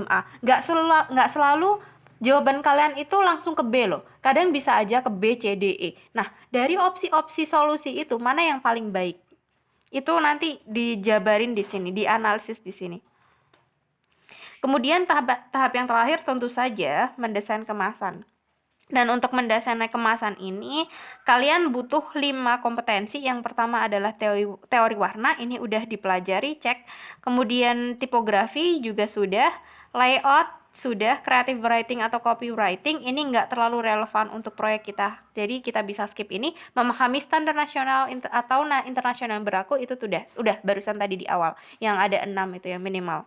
A, nggak selalu jawaban kalian itu langsung ke B loh. Kadang bisa aja ke B, C, D, E. Nah, dari opsi-opsi solusi itu mana yang paling baik? Itu nanti dijabarin di sini, dianalisis di sini. Kemudian tahap yang terakhir tentu saja mendesain kemasan. Dan untuk mendesain kemasan ini, kalian butuh 5 kompetensi. Yang pertama adalah teori warna, ini udah dipelajari, cek. Kemudian tipografi juga sudah, layout sudah, creative writing atau copywriting ini nggak terlalu relevan untuk proyek kita. Jadi kita bisa skip ini. Memahami standar nasional atau internasional yang berlaku itu udah barusan tadi di awal. Yang ada 6 itu yang minimal.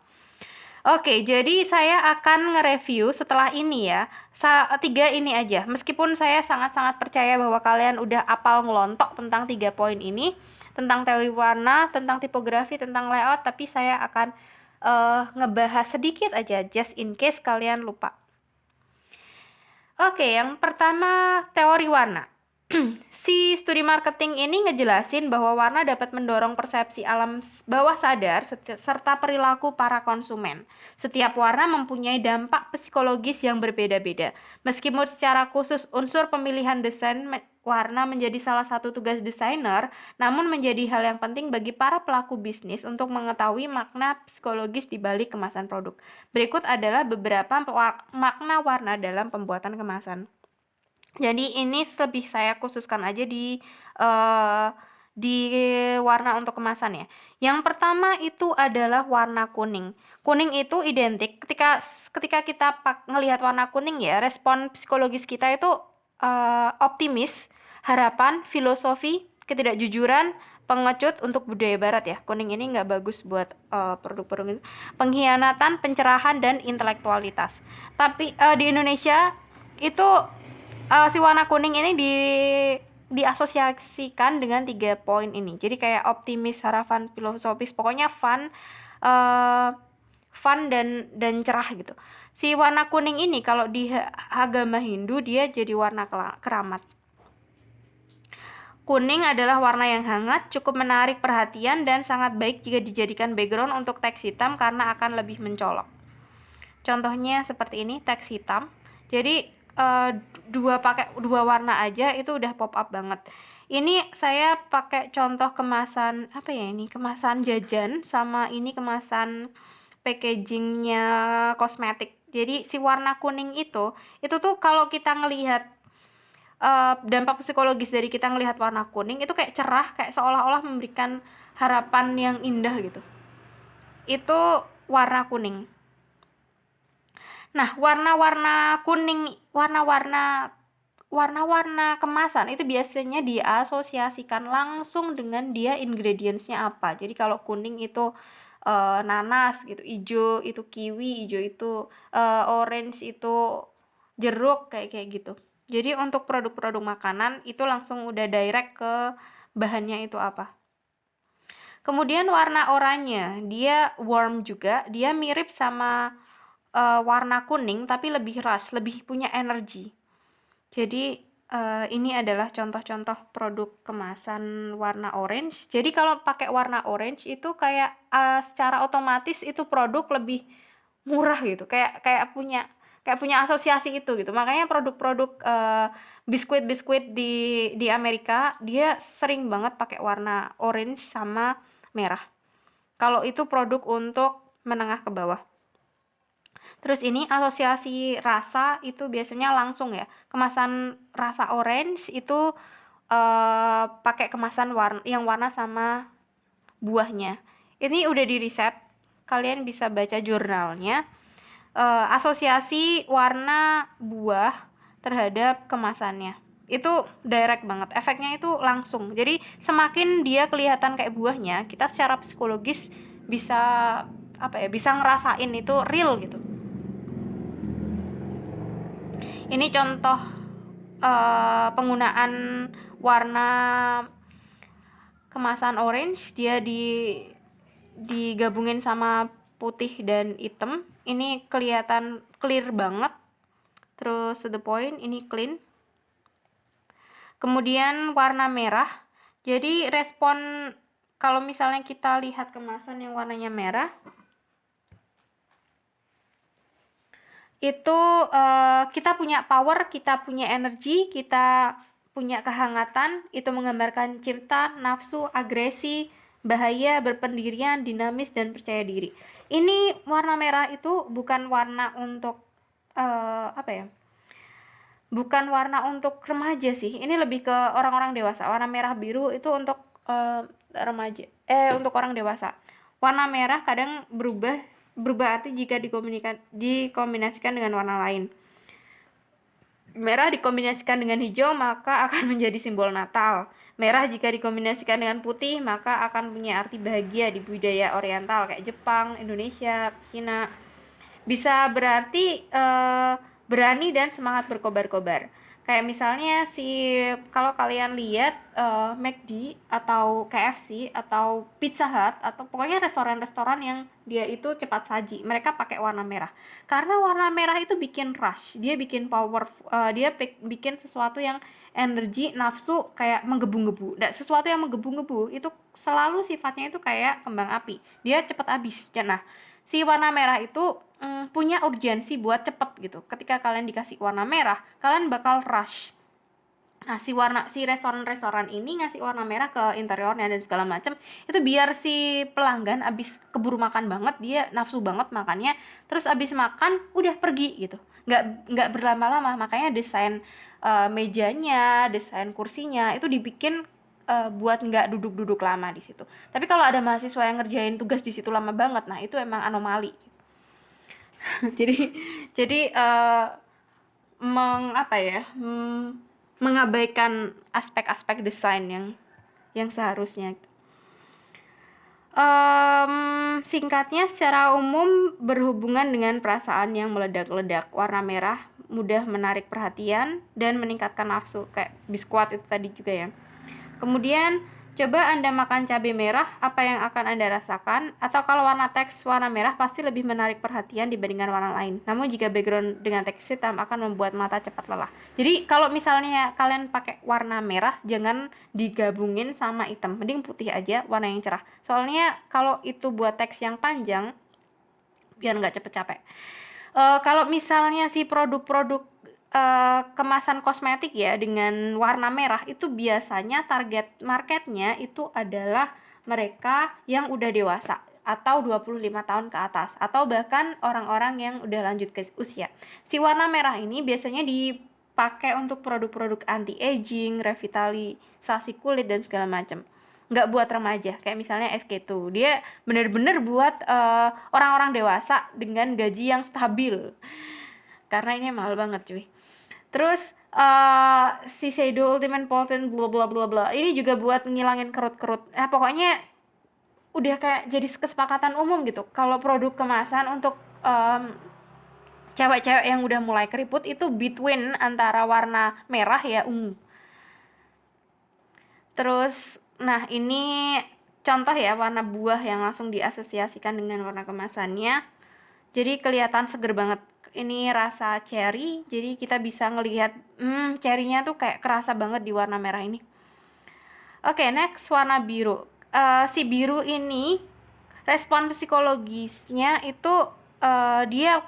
Oke, jadi saya akan nge-review setelah ini ya. 3 ini aja. Meskipun saya sangat-sangat percaya bahwa kalian udah apal ngelontok tentang 3 poin ini, tentang teori warna, tentang tipografi, tentang layout, tapi saya akan ngebahas sedikit aja just in case kalian lupa. Oke, yang pertama teori warna. Si studi marketing ini ngejelasin bahwa warna dapat mendorong persepsi alam bawah sadar serta perilaku para konsumen. Setiap warna mempunyai dampak psikologis yang berbeda-beda. Meskipun secara khusus unsur pemilihan desain warna menjadi salah satu tugas desainer, namun menjadi hal yang penting bagi para pelaku bisnis untuk mengetahui makna psikologis di balik kemasan produk. Berikut adalah beberapa makna warna dalam pembuatan kemasan. Jadi ini lebih saya khususkan aja di warna untuk kemasan ya. Yang pertama itu adalah warna kuning. Kuning itu identik ketika kita ngelihat warna kuning ya, respon psikologis kita itu optimis, harapan, filosofi, ketidakjujuran, pengecut untuk budaya barat ya. Kuning ini nggak bagus buat produk-produk ini. Pengkhianatan, pencerahan, dan intelektualitas. Tapi di Indonesia itu si warna kuning ini diasosiasikan dengan 3 poin ini. Jadi kayak optimis, harapan, filosofis, pokoknya fun dan cerah gitu. Si warna kuning ini kalau di agama Hindu dia jadi warna keramat. Kuning adalah warna yang hangat, cukup menarik perhatian dan sangat baik jika dijadikan background untuk teks hitam karena akan lebih mencolok. Contohnya seperti ini, teks hitam. Jadi dua warna aja itu udah pop up banget. Ini saya pakai contoh kemasan apa ya ini? Kemasan jajan sama ini kemasan packagingnya kosmetik. Jadi si warna kuning itu tuh kalau kita ngelihat dampak psikologis dari kita ngelihat warna kuning itu kayak cerah, kayak seolah-olah memberikan harapan yang indah gitu. Itu warna kuning. Nah, warna-warna kuning, warna-warna kemasan itu biasanya diasosiasikan langsung dengan dia ingredientsnya apa. Jadi kalau kuning itu nanas gitu, hijau itu kiwi, hijau itu orange itu jeruk kayak gitu. Jadi untuk produk-produk makanan itu langsung udah direct ke bahannya itu apa. Kemudian warna oranye, dia warm juga, dia mirip sama warna kuning tapi lebih rush, lebih punya energi. Jadi ini adalah contoh-contoh produk kemasan warna orange. Jadi kalau pakai warna orange itu kayak secara otomatis itu produk lebih murah gitu. Kayak punya asosiasi itu gitu. Makanya produk-produk biskuit-biskuit di Amerika dia sering banget pakai warna orange sama merah. Kalau itu produk untuk menengah ke bawah. Terus ini asosiasi rasa itu biasanya langsung ya. Kemasan rasa orange itu pakai kemasan yang warna sama buahnya. Ini udah di riset. Kalian bisa baca jurnalnya. Asosiasi warna buah terhadap kemasannya. Itu direct banget. Efeknya itu langsung. Jadi semakin dia kelihatan kayak buahnya, kita secara psikologis bisa bisa ngerasain itu real gitu. Ini contoh penggunaan warna kemasan orange, dia digabungin sama putih dan hitam. Ini kelihatan clear banget. Terus to the point, ini clean. Kemudian warna merah. Jadi respon kalau misalnya kita lihat kemasan yang warnanya merah, itu kita punya power, kita punya energi, kita punya kehangatan, itu menggambarkan cinta, nafsu, agresi, bahaya, berpendirian, dinamis, dan percaya diri. Ini warna merah itu bukan warna untuk apa ya? Bukan warna untuk remaja sih. Ini lebih ke orang-orang dewasa. Warna merah biru itu untuk remaja. Untuk orang dewasa. Warna merah kadang berubah arti jika dikombinasikan dengan warna lain. Merah dikombinasikan dengan hijau maka akan menjadi simbol Natal. Merah jika dikombinasikan dengan putih maka akan punya arti bahagia di budaya oriental kayak Jepang, Indonesia, Cina. Bisa berarti berani dan semangat berkobar-kobar. Kayak misalnya kalau kalian lihat McD atau KFC atau Pizza Hut atau pokoknya restoran-restoran yang dia itu cepat saji, mereka pakai warna merah. Karena warna merah itu bikin rush, dia bikin power, dia bikin sesuatu yang energi, nafsu kayak menggebu-gebu. Dan sesuatu yang menggebu-gebu itu selalu sifatnya itu kayak kembang api. Dia cepat habis. Nah, si warna merah itu punya urgensi buat cepet gitu. Ketika kalian dikasih warna merah, kalian bakal rush. Nah, si restoran-restoran ini ngasih warna merah ke interiornya dan segala macam, itu biar si pelanggan abis keburu makan banget, dia nafsu banget makannya, terus abis makan udah pergi gitu. Nggak berlama-lama, makanya desain mejanya, desain kursinya itu dibikin buat nggak duduk-duduk lama di situ. Tapi kalau ada mahasiswa yang ngerjain tugas di situ lama banget, nah itu emang anomali. jadi jadi mengabaikan aspek-aspek desain yang seharusnya. Singkatnya, secara umum berhubungan dengan perasaan yang meledak-ledak. Warna merah mudah menarik perhatian dan meningkatkan nafsu, kayak biskuit itu tadi juga ya. Kemudian coba Anda makan cabai merah, apa yang akan Anda rasakan? Atau kalau warna teks warna merah pasti lebih menarik perhatian dibandingkan warna lain. Namun jika background dengan teks hitam akan membuat mata cepat lelah. Jadi kalau misalnya kalian pakai warna merah, jangan digabungin sama hitam. Mending putih aja, warna yang cerah. Soalnya kalau itu buat teks yang panjang, biar nggak cepet capek. Kalau misalnya si produk-produk kemasan kosmetik ya dengan warna merah itu biasanya target marketnya itu adalah mereka yang udah dewasa atau 25 tahun ke atas atau bahkan orang-orang yang udah lanjut ke usia. Si warna merah ini biasanya dipakai untuk produk-produk anti-aging, revitalisasi kulit dan segala macam. Nggak buat remaja, kayak misalnya SK2. Dia bener-bener buat orang-orang dewasa dengan gaji yang stabil. Karena ini mahal banget cuy. Terus Shiseido Ultimate Potent bla bla bla bla. Ini juga buat ngilangin kerut-kerut. Pokoknya udah kayak jadi kesepakatan umum gitu. Kalau produk kemasan untuk cewek-cewek yang udah mulai keriput itu between antara warna merah ya ungu. Terus nah ini contoh ya warna buah yang langsung diasosiasikan dengan warna kemasannya. Jadi kelihatan seger banget. Ini rasa cherry, jadi kita bisa ngelihat cherrynya tuh kayak kerasa banget di warna merah ini. Oke, next warna biru. Si biru ini respon psikologisnya itu dia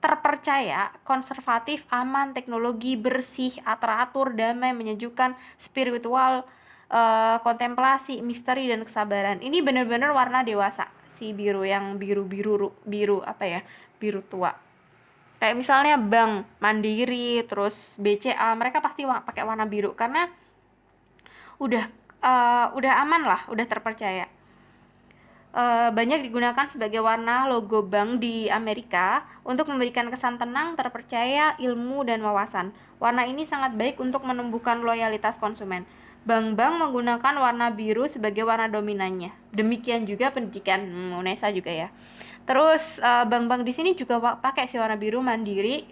terpercaya, konservatif, aman, teknologi, bersih, teratur, damai, menyejukkan, spiritual, kontemplasi, misteri, dan kesabaran. Ini benar-benar warna dewasa. Si biru yang biru apa ya, biru tua. Kayak misalnya Bank Mandiri, terus BCA, mereka pasti pakai warna biru karena udah aman lah, udah terpercaya. Banyak digunakan sebagai warna logo bank di Amerika untuk memberikan kesan tenang, terpercaya, ilmu, dan wawasan. Warna ini sangat baik untuk menumbuhkan loyalitas konsumen. Bank-bank menggunakan warna biru sebagai warna dominannya. Demikian juga pendidikan UNESA juga ya. Terus bank-bank di sini juga pakai si warna biru. Mandiri,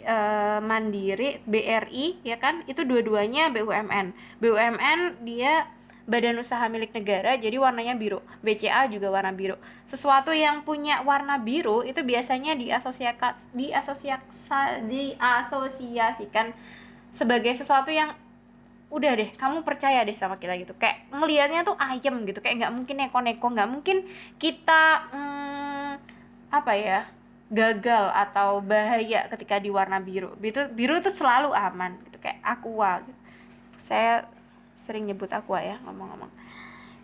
BRI ya kan? Itu dua-duanya BUMN. BUMN dia badan usaha milik negara, jadi warnanya biru. BCA juga warna biru. Sesuatu yang punya warna biru itu biasanya diasosiasikan sebagai sesuatu yang udah deh, kamu percaya deh sama kita gitu. Kayak ngelihatnya tuh ayem gitu, kayak nggak mungkin neko-neko, nggak mungkin kita apa ya, gagal atau bahaya ketika di warna biru. Biru itu selalu aman gitu, kayak aqua gitu. Saya sering nyebut aqua ya ngomong-ngomong.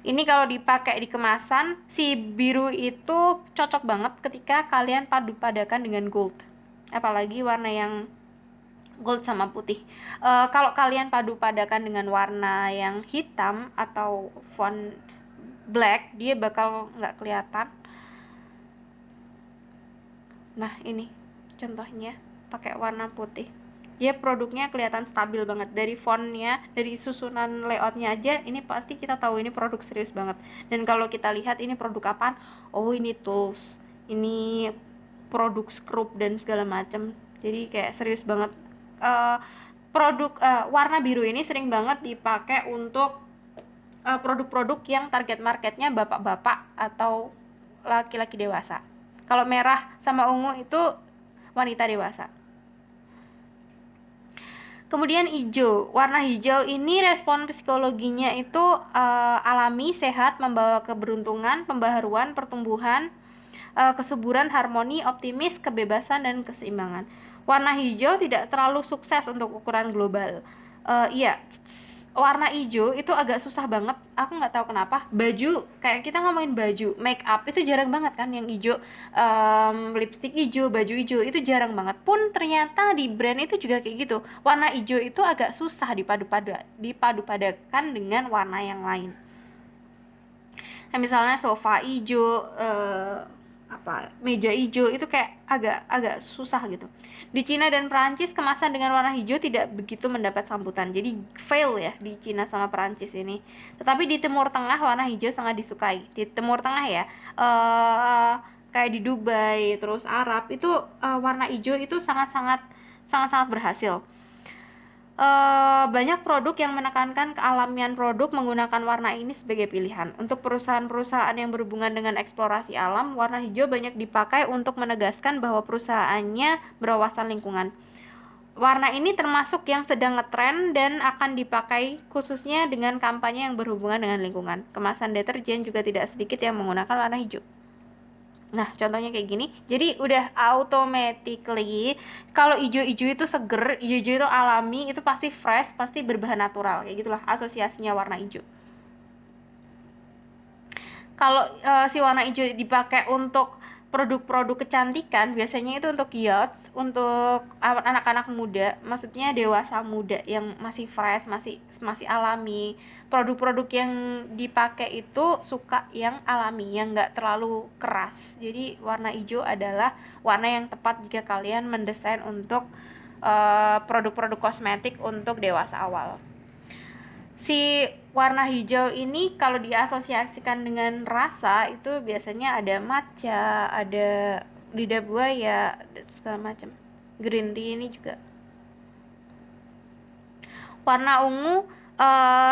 Ini kalau dipakai di kemasan, si biru itu cocok banget ketika kalian padu-padakan dengan gold. Apalagi warna yang gold sama putih. Kalau kalian padu-padakan dengan warna yang hitam atau font black, dia bakal nggak kelihatan. Nah, ini contohnya pakai warna putih. Dia produknya kelihatan stabil banget, dari fontnya, dari susunan layoutnya aja ini pasti kita tahu ini produk serius banget. Dan kalau kita lihat ini produk apaan, oh ini tools, ini produk scrub dan segala macam. Jadi kayak serius banget. Produk warna biru ini sering banget dipakai untuk produk-produk yang target marketnya bapak-bapak atau laki-laki dewasa. Kalau merah sama ungu itu wanita dewasa. Kemudian hijau. Warna hijau ini respon psikologinya itu alami, sehat, membawa keberuntungan, pembaharuan, pertumbuhan, kesuburan, harmoni, optimis, kebebasan, dan keseimbangan. Warna hijau tidak terlalu sukses untuk ukuran global. Iya, warna hijau itu agak susah banget. Aku nggak tahu kenapa. Baju, kayak kita ngomongin baju, make up itu jarang banget kan yang hijau, lipstick hijau, baju hijau itu jarang banget. Pun ternyata di brand itu juga kayak gitu. Warna hijau itu agak susah dipadu-padakan dengan warna yang lain. Nah, misalnya sofa hijau, meja hijau itu kayak agak susah gitu. Di Cina dan Perancis kemasan dengan warna hijau tidak begitu mendapat sambutan. Jadi fail ya di Cina sama Perancis ini. Tetapi di Timur Tengah warna hijau sangat disukai. Di Timur Tengah ya, kayak di Dubai, terus Arab itu warna hijau itu sangat-sangat berhasil. Banyak produk yang menekankan kealamian produk menggunakan warna ini sebagai pilihan. Untuk perusahaan-perusahaan yang berhubungan dengan eksplorasi alam, warna hijau banyak dipakai untuk menegaskan bahwa perusahaannya berwawasan lingkungan. Warna ini termasuk yang sedang ngetren dan akan dipakai khususnya dengan kampanye yang berhubungan dengan lingkungan. Kemasan deterjen juga tidak sedikit yang menggunakan warna hijau. Nah, contohnya kayak gini. Jadi udah automatically kalau hijau-hijau itu seger, hijau-hijau itu alami, itu pasti fresh, pasti berbahan natural. Kayak gitulah asosiasinya warna hijau. Kalau si warna hijau dipakai untuk produk-produk kecantikan, biasanya itu untuk yachts, untuk anak-anak muda, maksudnya dewasa muda yang masih fresh, masih alami. Produk-produk yang dipakai itu suka yang alami, yang nggak terlalu keras. Jadi warna hijau adalah warna yang tepat jika kalian mendesain untuk produk-produk kosmetik untuk dewasa awal. Si warna hijau ini kalau diasosiasikan dengan rasa itu biasanya ada matcha, ada lidah buaya, dan segala macam. Green tea ini juga. Warna ungu,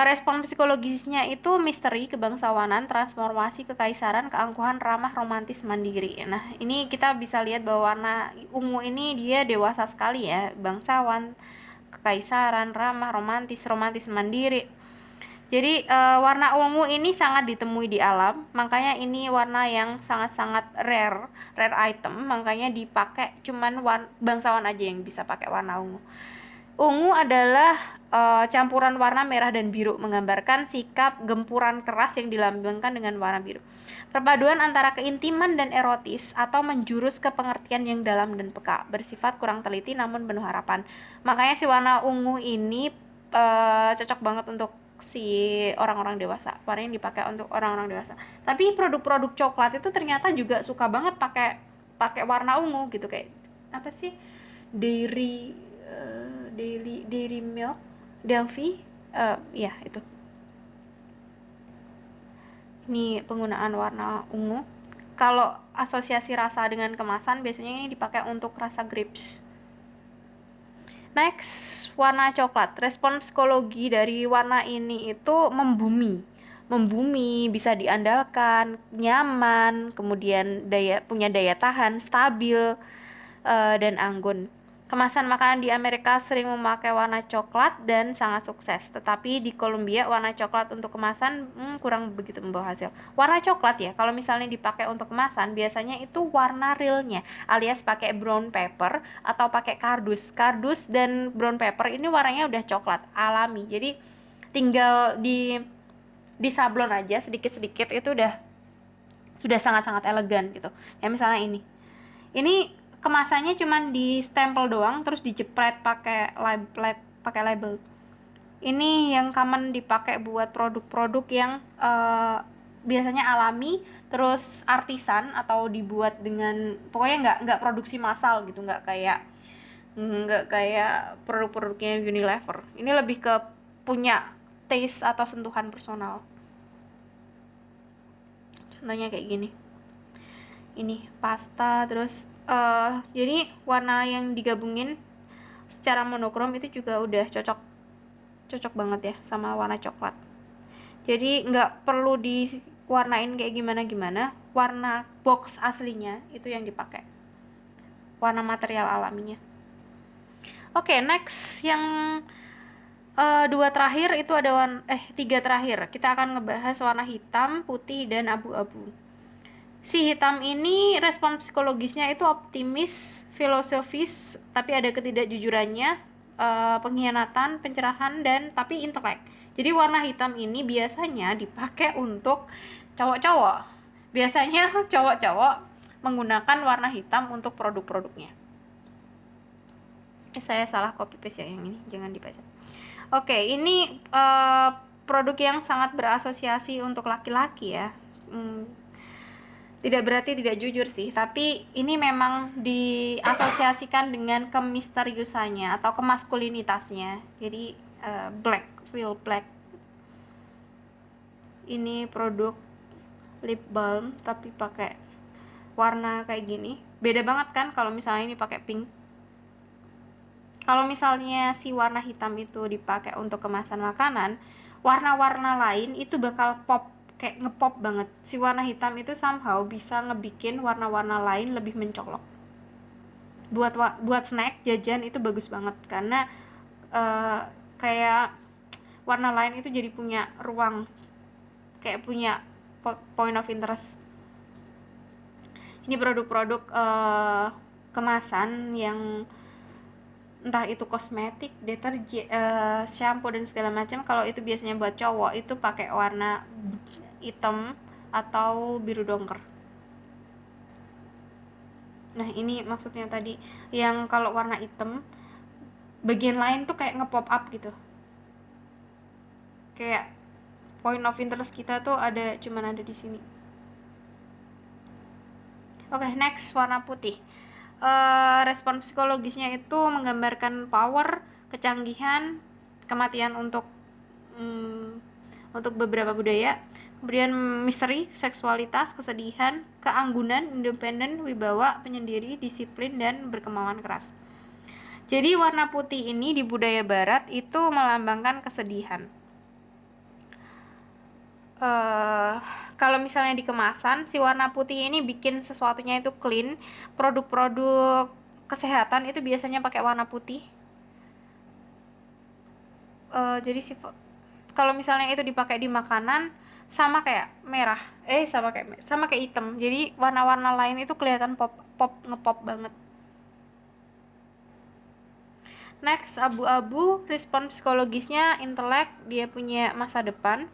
respon psikologisnya itu misteri, kebangsawanan, transformasi, kekaisaran, keangkuhan, ramah, romantis, mandiri. Nah, ini kita bisa lihat bahwa warna ungu ini dia dewasa sekali ya, bangsawan, kekaisaran, ramah, romantis, mandiri. Jadi warna ungu ini sangat ditemui di alam, makanya ini warna yang sangat-sangat rare item, makanya dipakai cuman bangsawan aja yang bisa pakai warna ungu. Ungu adalah campuran warna merah dan biru, menggambarkan sikap gempuran keras yang dilambangkan dengan warna biru. Perpaduan antara keintiman dan erotis atau menjurus ke pengertian yang dalam dan peka, bersifat kurang teliti namun penuh harapan. Makanya si warna ungu ini cocok banget untuk si orang-orang dewasa, warna yang dipakai untuk orang-orang dewasa. Tapi produk-produk coklat itu ternyata juga suka banget pakai warna ungu gitu, kayak apa sih, dairy milk, Delphi, ya itu. Ini penggunaan warna ungu. Kalau asosiasi rasa dengan kemasan biasanya ini dipakai untuk rasa grapes. Next, warna coklat. Respon psikologi dari warna ini itu membumi, bisa diandalkan, nyaman, kemudian punya daya tahan, stabil, dan anggun. Kemasan makanan di Amerika sering memakai warna coklat dan sangat sukses, tetapi di Kolombia warna coklat untuk kemasan kurang begitu membawa hasil. Warna coklat ya, kalau misalnya dipakai untuk kemasan, biasanya itu warna realnya, alias pakai brown paper atau pakai kardus. Kardus dan brown paper ini warnanya udah coklat, alami. Jadi tinggal di sablon aja sedikit-sedikit itu sudah sangat-sangat elegan gitu. Ya misalnya ini kemasannya cuman di stempel doang terus dijepret pakai label. Ini yang common dipakai buat produk-produk yang biasanya alami, terus artisan atau dibuat dengan pokoknya nggak produksi massal gitu, nggak kayak produk-produknya Unilever. Ini lebih ke punya taste atau sentuhan personal. Contohnya kayak gini. Ini pasta, terus jadi warna yang digabungin secara monokrom itu juga udah cocok banget ya sama warna coklat. Jadi nggak perlu diwarnain kayak gimana, warna box aslinya itu yang dipakai, warna material alaminya. Oke, next yang tiga terakhir kita akan ngebahas warna hitam, putih, dan abu-abu. Si hitam ini respon psikologisnya itu optimis, filosofis, tapi ada ketidakjujurannya, pengkhianatan, pencerahan, dan tapi intelek. Jadi warna hitam ini biasanya dipakai untuk cowok-cowok. Biasanya cowok-cowok menggunakan warna hitam untuk produk-produknya. Saya salah copy paste yang ini, jangan dibaca. Oke, ini produk yang sangat berasosiasi untuk laki-laki ya. Tidak berarti tidak jujur sih, tapi ini memang diasosiasikan dengan kemisteriusannya atau kemaskulinitasnya. Jadi real black. Ini produk lip balm tapi pakai warna kayak gini. Beda banget kan kalau misalnya ini pakai pink. Kalau misalnya si warna hitam itu dipakai untuk kemasan makanan, warna-warna lain itu bakal pop, kayak ngepop banget. Si warna hitam itu somehow bisa ngebikin warna-warna lain lebih mencolok. Buat snack, jajan itu bagus banget karena kayak warna lain itu jadi punya ruang, kayak punya point of interest. Ini produk-produk kemasan yang entah itu kosmetik, deterjen, shampoo dan segala macam. Kalau itu biasanya buat cowok itu pakai warna hitam atau biru dongker. Nah ini maksudnya tadi yang kalau warna hitam bagian lain tuh kayak nge-pop up gitu, kayak point of interest kita tuh cuman ada di sini. Oke, next warna putih. Respon psikologisnya itu menggambarkan power, kecanggihan, kematian untuk beberapa budaya, kemudian misteri, seksualitas, kesedihan, keanggunan, independen, wibawa, penyendiri, disiplin, dan berkemauan keras. Jadi warna putih ini di budaya barat itu melambangkan kesedihan. Kalau misalnya di kemasan, si warna putih ini bikin sesuatunya itu clean. Produk-produk kesehatan itu biasanya pakai warna putih. Jadi kalau misalnya itu dipakai di makanan sama kayak merah, sama kayak hitam. Jadi warna-warna lain itu kelihatan ngepop banget. Next, abu-abu, respon psikologisnya intelek, dia punya masa depan.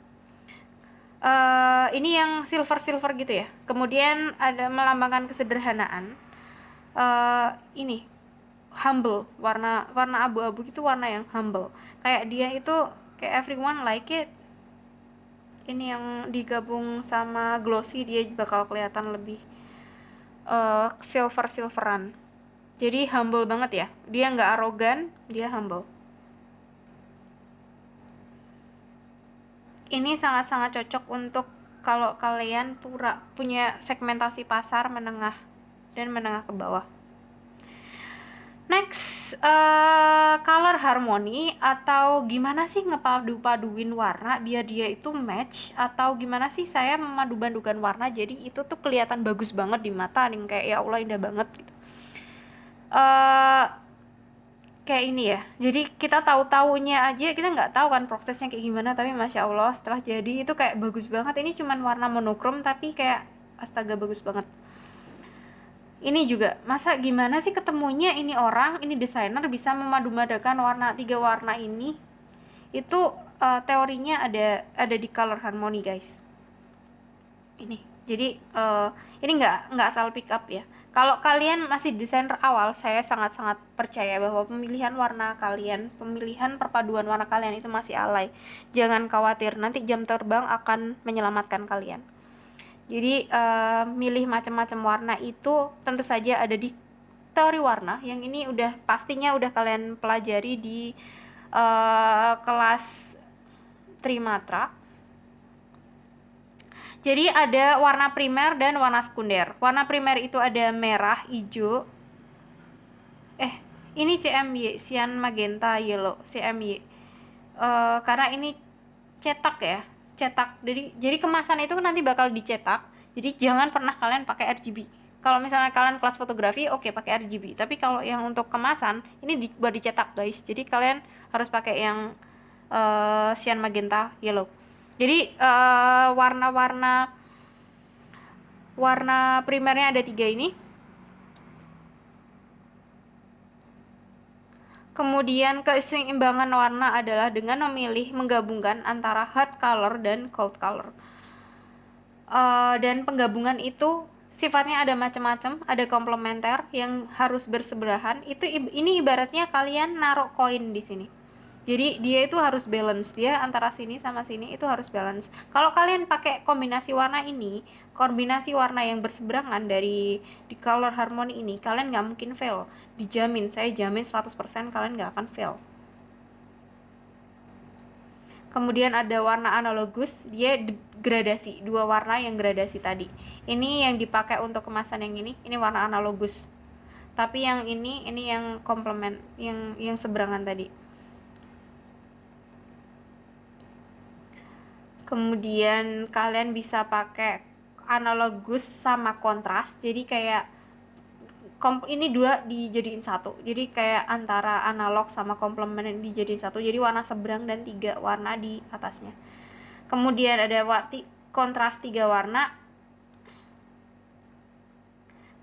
Ini yang silver gitu ya. Kemudian ada melambangkan kesederhanaan. Ini humble, warna abu-abu itu warna yang humble. Kayak dia itu kayak everyone like it. Ini yang digabung sama glossy, dia bakal kelihatan lebih silveran. Jadi humble banget ya. Dia nggak arogan, dia humble. Ini sangat-sangat cocok untuk kalau kalian punya segmentasi pasar menengah dan menengah ke bawah. Next, color harmony atau gimana sih ngepadu-paduin warna biar dia itu match, atau gimana sih saya memadu-padukan warna jadi itu tuh kelihatan bagus banget di mata nih, kayak ya Allah indah banget gitu. kayak ini ya. Jadi kita tahu-taunya aja kita nggak tahu kan prosesnya kayak gimana, tapi masya Allah setelah jadi itu kayak bagus banget. Ini cuman warna monokrom tapi kayak astaga bagus banget. Ini juga masa gimana sih ketemunya ini orang, ini desainer bisa memadu-madakan tiga warna ini. Itu teorinya ada di color harmony guys. Ini jadi ini nggak asal pick up ya. Kalau kalian masih desainer awal, saya sangat-sangat percaya bahwa pemilihan warna kalian, pemilihan perpaduan warna kalian itu masih alay. Jangan khawatir, nanti jam terbang akan menyelamatkan kalian. Jadi milih macam-macam warna itu tentu saja ada di teori warna, yang ini pastinya udah kalian pelajari di kelas Trimatra. Jadi ada warna primer dan warna sekunder. Warna primer itu ada merah, hijau. Ini CMY, cyan magenta yellow, CMY. Karena ini cetak ya, cetak. Jadi kemasan itu nanti bakal dicetak. Jadi jangan pernah kalian pakai RGB. Kalau misalnya kalian kelas fotografi, oke pakai RGB. Tapi kalau yang untuk kemasan, ini buat dicetak guys. Jadi kalian harus pakai yang cyan magenta yellow. Jadi warna primernya ada 3 ini. Kemudian keseimbangan warna adalah dengan menggabungkan antara hot color dan cold color. Dan penggabungan itu sifatnya ada macam-macam, ada komplementer yang harus bersebelahan. Ini ibaratnya kalian naruh koin di sini. Jadi dia itu harus balance, dia antara sini sama sini itu harus balance. Kalau kalian pakai kombinasi warna yang berseberangan di color harmony ini, kalian nggak mungkin fail. Dijamin, saya jamin 100% kalian nggak akan fail. Kemudian ada warna analogus, dia gradasi, 2 warna yang gradasi tadi. Ini yang dipakai untuk kemasan yang ini warna analogus. Tapi yang ini yang komplement, yang seberangan tadi. Kemudian kalian bisa pakai analogus sama kontras, jadi kayak ini 2 dijadiin 1, jadi kayak antara analog sama komplement dijadiin 1, jadi warna seberang dan 3 warna di atasnya. Kemudian ada kontras 3 warna,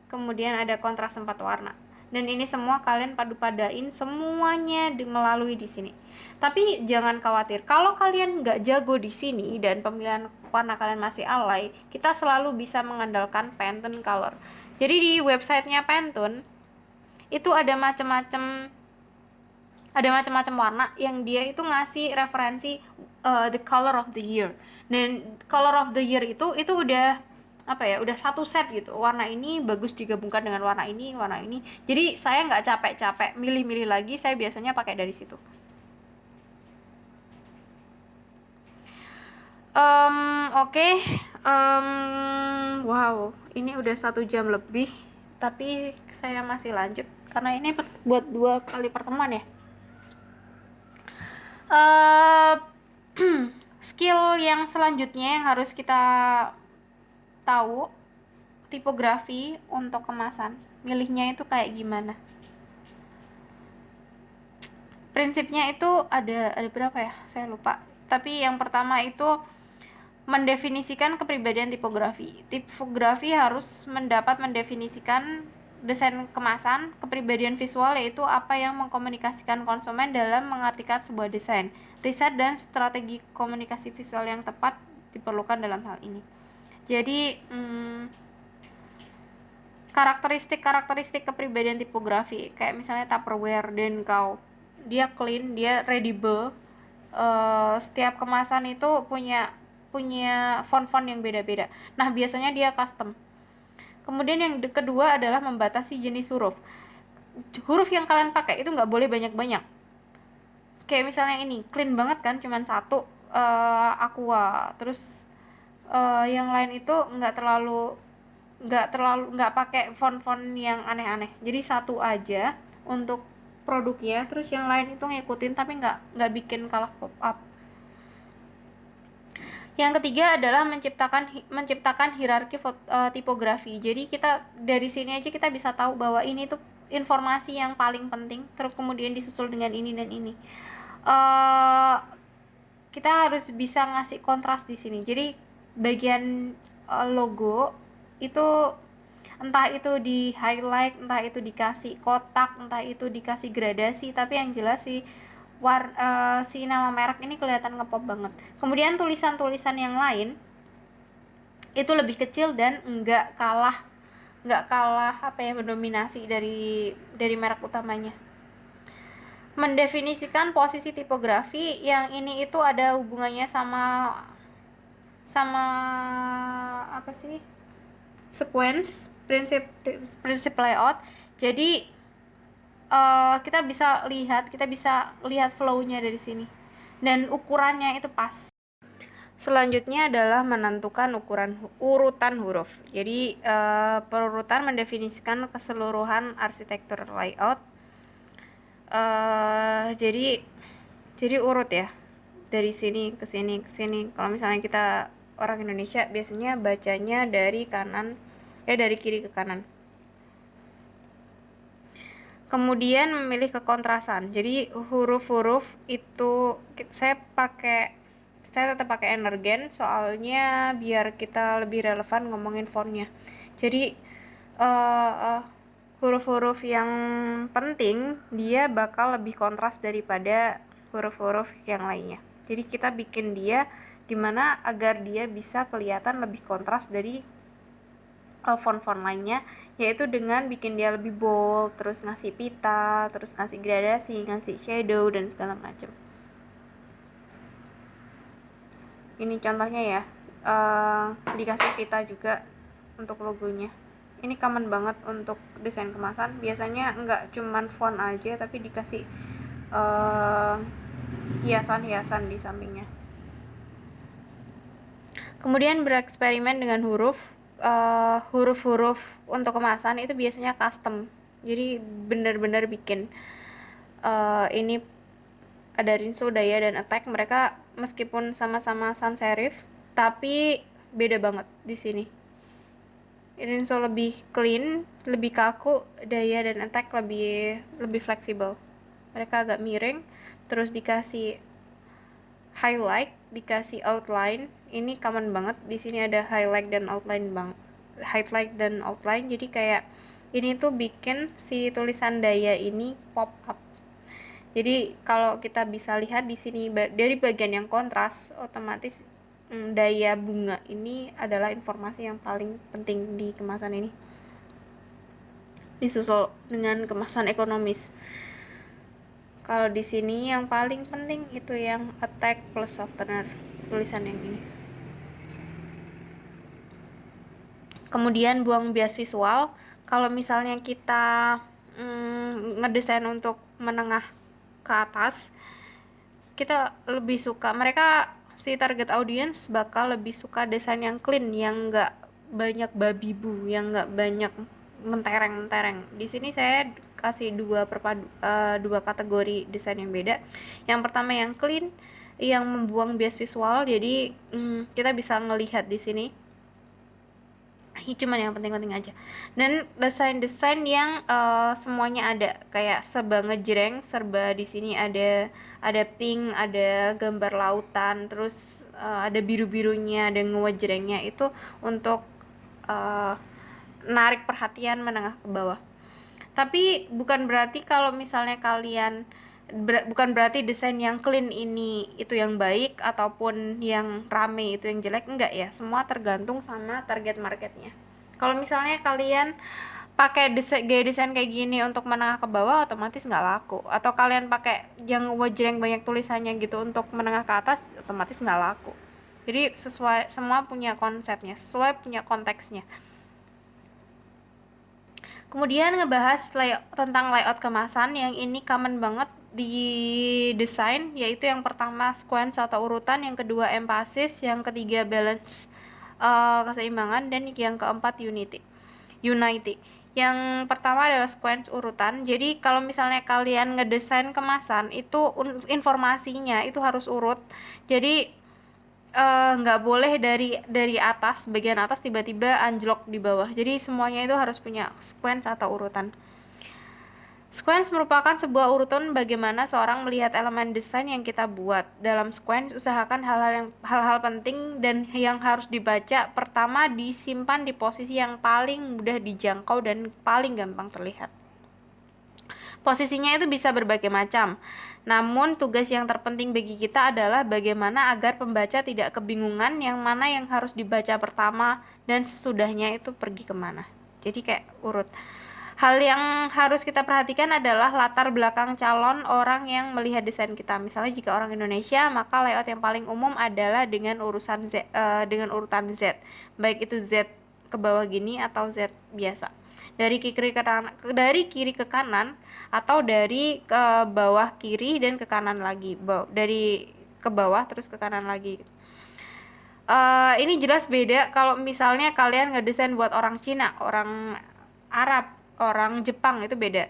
kemudian ada kontras 4 warna, dan ini semua kalian padu-padain semuanya melalui di sini. Tapi jangan khawatir, kalau kalian nggak jago di sini dan pemilihan warna kalian masih alay, kita selalu bisa mengandalkan Pantone Color. Jadi di websitenya Pantone itu ada macam-macam warna yang dia itu ngasih referensi the color of the year. Dan color of the year itu udah udah satu set gitu. Warna ini bagus digabungkan dengan warna ini. Jadi saya nggak capek-capek milih-milih lagi, saya biasanya pakai dari situ. Oke. Wow, ini udah 1 jam lebih, tapi saya masih lanjut karena ini buat 2 kali pertemuan ya. Skill yang selanjutnya yang harus kita tahu, tipografi untuk kemasan. Milihnya itu kayak gimana? Prinsipnya itu ada berapa ya? Saya lupa. Tapi yang pertama itu mendefinisikan kepribadian tipografi. Tipografi harus dapat mendefinisikan desain kemasan, kepribadian visual, yaitu apa yang mengkomunikasikan konsumen dalam mengartikan sebuah desain. Riset dan strategi komunikasi visual yang tepat diperlukan dalam hal ini. Jadi karakteristik kepribadian tipografi, kayak misalnya Tupperware, Denkau, dia clean, dia readable. Setiap kemasan itu punya font-font yang beda-beda. Nah, biasanya dia custom. Kemudian yang kedua adalah membatasi jenis huruf. Huruf yang kalian pakai itu nggak boleh banyak-banyak. Kayak misalnya ini, clean banget kan, cuman 1 aqua. Terus yang lain itu nggak pakai font-font yang aneh-aneh. Jadi 1 aja untuk produknya, terus yang lain itu ngikutin tapi nggak bikin kalah pop up. Yang ketiga adalah menciptakan hierarki tipografi. Jadi kita dari sini aja kita bisa tahu bahwa ini tuh informasi yang paling penting, terus kemudian disusul dengan ini dan ini. uh, kita harus bisa ngasih kontras di sini. Jadi bagian logo itu entah itu di highlight, entah itu dikasih kotak, entah itu dikasih gradasi, tapi yang jelas si nama merek ini kelihatan ngepop banget. Kemudian tulisan-tulisan yang lain itu lebih kecil dan nggak kalah mendominasi dari merek utamanya. Mendefinisikan posisi tipografi yang ini itu ada hubungannya sama apa sih, sequence, prinsip layout. Jadi kita bisa lihat flow-nya dari sini dan ukurannya itu pas. Selanjutnya adalah menentukan urutan huruf. Jadi perurutan mendefinisikan keseluruhan arsitektur layout. Jadi urut ya, dari sini ke sini ke sini. Kalau misalnya kita orang Indonesia biasanya bacanya dari kiri ke kanan. Kemudian memilih kekontrasan. Jadi huruf-huruf itu saya tetap pakai energen, soalnya biar kita lebih relevan ngomongin fontnya. Jadi huruf-huruf yang penting dia bakal lebih kontras daripada huruf-huruf yang lainnya. Jadi kita bikin dia gimana agar dia bisa kelihatan lebih kontras dari font-font lainnya, yaitu dengan bikin dia lebih bold, terus ngasih pita, terus ngasih gradasi, ngasih shadow dan segala macam. Ini contohnya ya, dikasih pita juga untuk logonya. Ini common banget untuk desain kemasan. Biasanya nggak cuman font aja, tapi dikasih hiasan-hiasan di sampingnya. Kemudian bereksperimen dengan huruf-huruf untuk kemasan itu biasanya custom. Jadi benar-benar bikin. Ini ada Rinso, Daya, dan Attack. Mereka meskipun sama-sama sans serif, tapi beda banget di sini. Rinso lebih clean, lebih kaku, Daya dan Attack lebih fleksibel. Mereka agak miring, terus dikasih highlight, dikasih outline. Ini common banget. Di sini ada highlight dan outline jadi kayak ini tuh bikin si tulisan Daya ini pop up. Jadi kalau kita bisa lihat di sini dari bagian yang kontras, otomatis Daya bunga ini adalah informasi yang paling penting di kemasan ini. Disusul dengan kemasan ekonomis. Kalau di sini yang paling penting itu yang attack plus softener, tulisan yang ini. Kemudian buang bias visual. Kalau misalnya kita ngedesain untuk menengah ke atas, kita lebih suka, si target audience bakal lebih suka desain yang clean, yang nggak banyak babi bu, yang nggak banyak mentereng. Di sini saya kasih dua kategori desain yang beda. Yang pertama yang clean, yang membuang bias visual. Jadi kita bisa ngelihat di sini. Cuman yang penting-penting aja. Dan desain-desain yang semuanya ada, kayak serba ngejreng, serba di sini ada pink, ada gambar lautan, terus ada biru-birunya, ada ngejrengnya, itu untuk narik perhatian menengah ke bawah. Tapi bukan berarti kalau misalnya bukan berarti desain yang clean ini itu yang baik ataupun yang rame itu yang jelek, enggak ya. Semua tergantung sama target marketnya. Kalau misalnya kalian pakai gaya desain kayak gini untuk menengah ke bawah, otomatis nggak laku. Atau kalian pakai yang wajreng banyak tulisannya gitu untuk menengah ke atas, otomatis nggak laku. Jadi semua punya konsepnya, sesuai punya konteksnya. Kemudian ngebahas tentang layout kemasan, yang ini common banget di desain, yaitu yang pertama sequence atau urutan, yang kedua emphasis, yang ketiga balance, keseimbangan, dan yang keempat unity. Yang pertama adalah sequence urutan. Jadi kalau misalnya kalian ngedesain kemasan, itu informasinya itu harus urut. Jadi nggak boleh dari atas, bagian atas tiba-tiba anjlok di bawah. Jadi semuanya itu harus punya sequence atau urutan. Sequence merupakan sebuah urutan bagaimana seorang melihat elemen desain yang kita buat. Dalam sequence, usahakan hal-hal penting dan yang harus dibaca pertama disimpan di posisi yang paling mudah dijangkau dan paling gampang terlihat. Posisinya itu bisa berbagai macam. Namun tugas yang terpenting bagi kita adalah bagaimana agar pembaca tidak kebingungan yang mana yang harus dibaca pertama dan sesudahnya itu pergi kemana. Jadi kayak urut. Hal yang harus kita perhatikan adalah latar belakang calon orang yang melihat desain kita. Misalnya jika orang Indonesia, maka layout yang paling umum adalah dengan dengan urutan Z. Baik itu Z ke bawah gini atau Z biasa. Dari kiri ke kanan atau dari ke bawah kiri dan ke kanan lagi. Dari ke bawah terus ke kanan lagi. Ini jelas beda kalau misalnya kalian ngedesain buat orang Cina, orang Arab, orang Jepang, itu beda.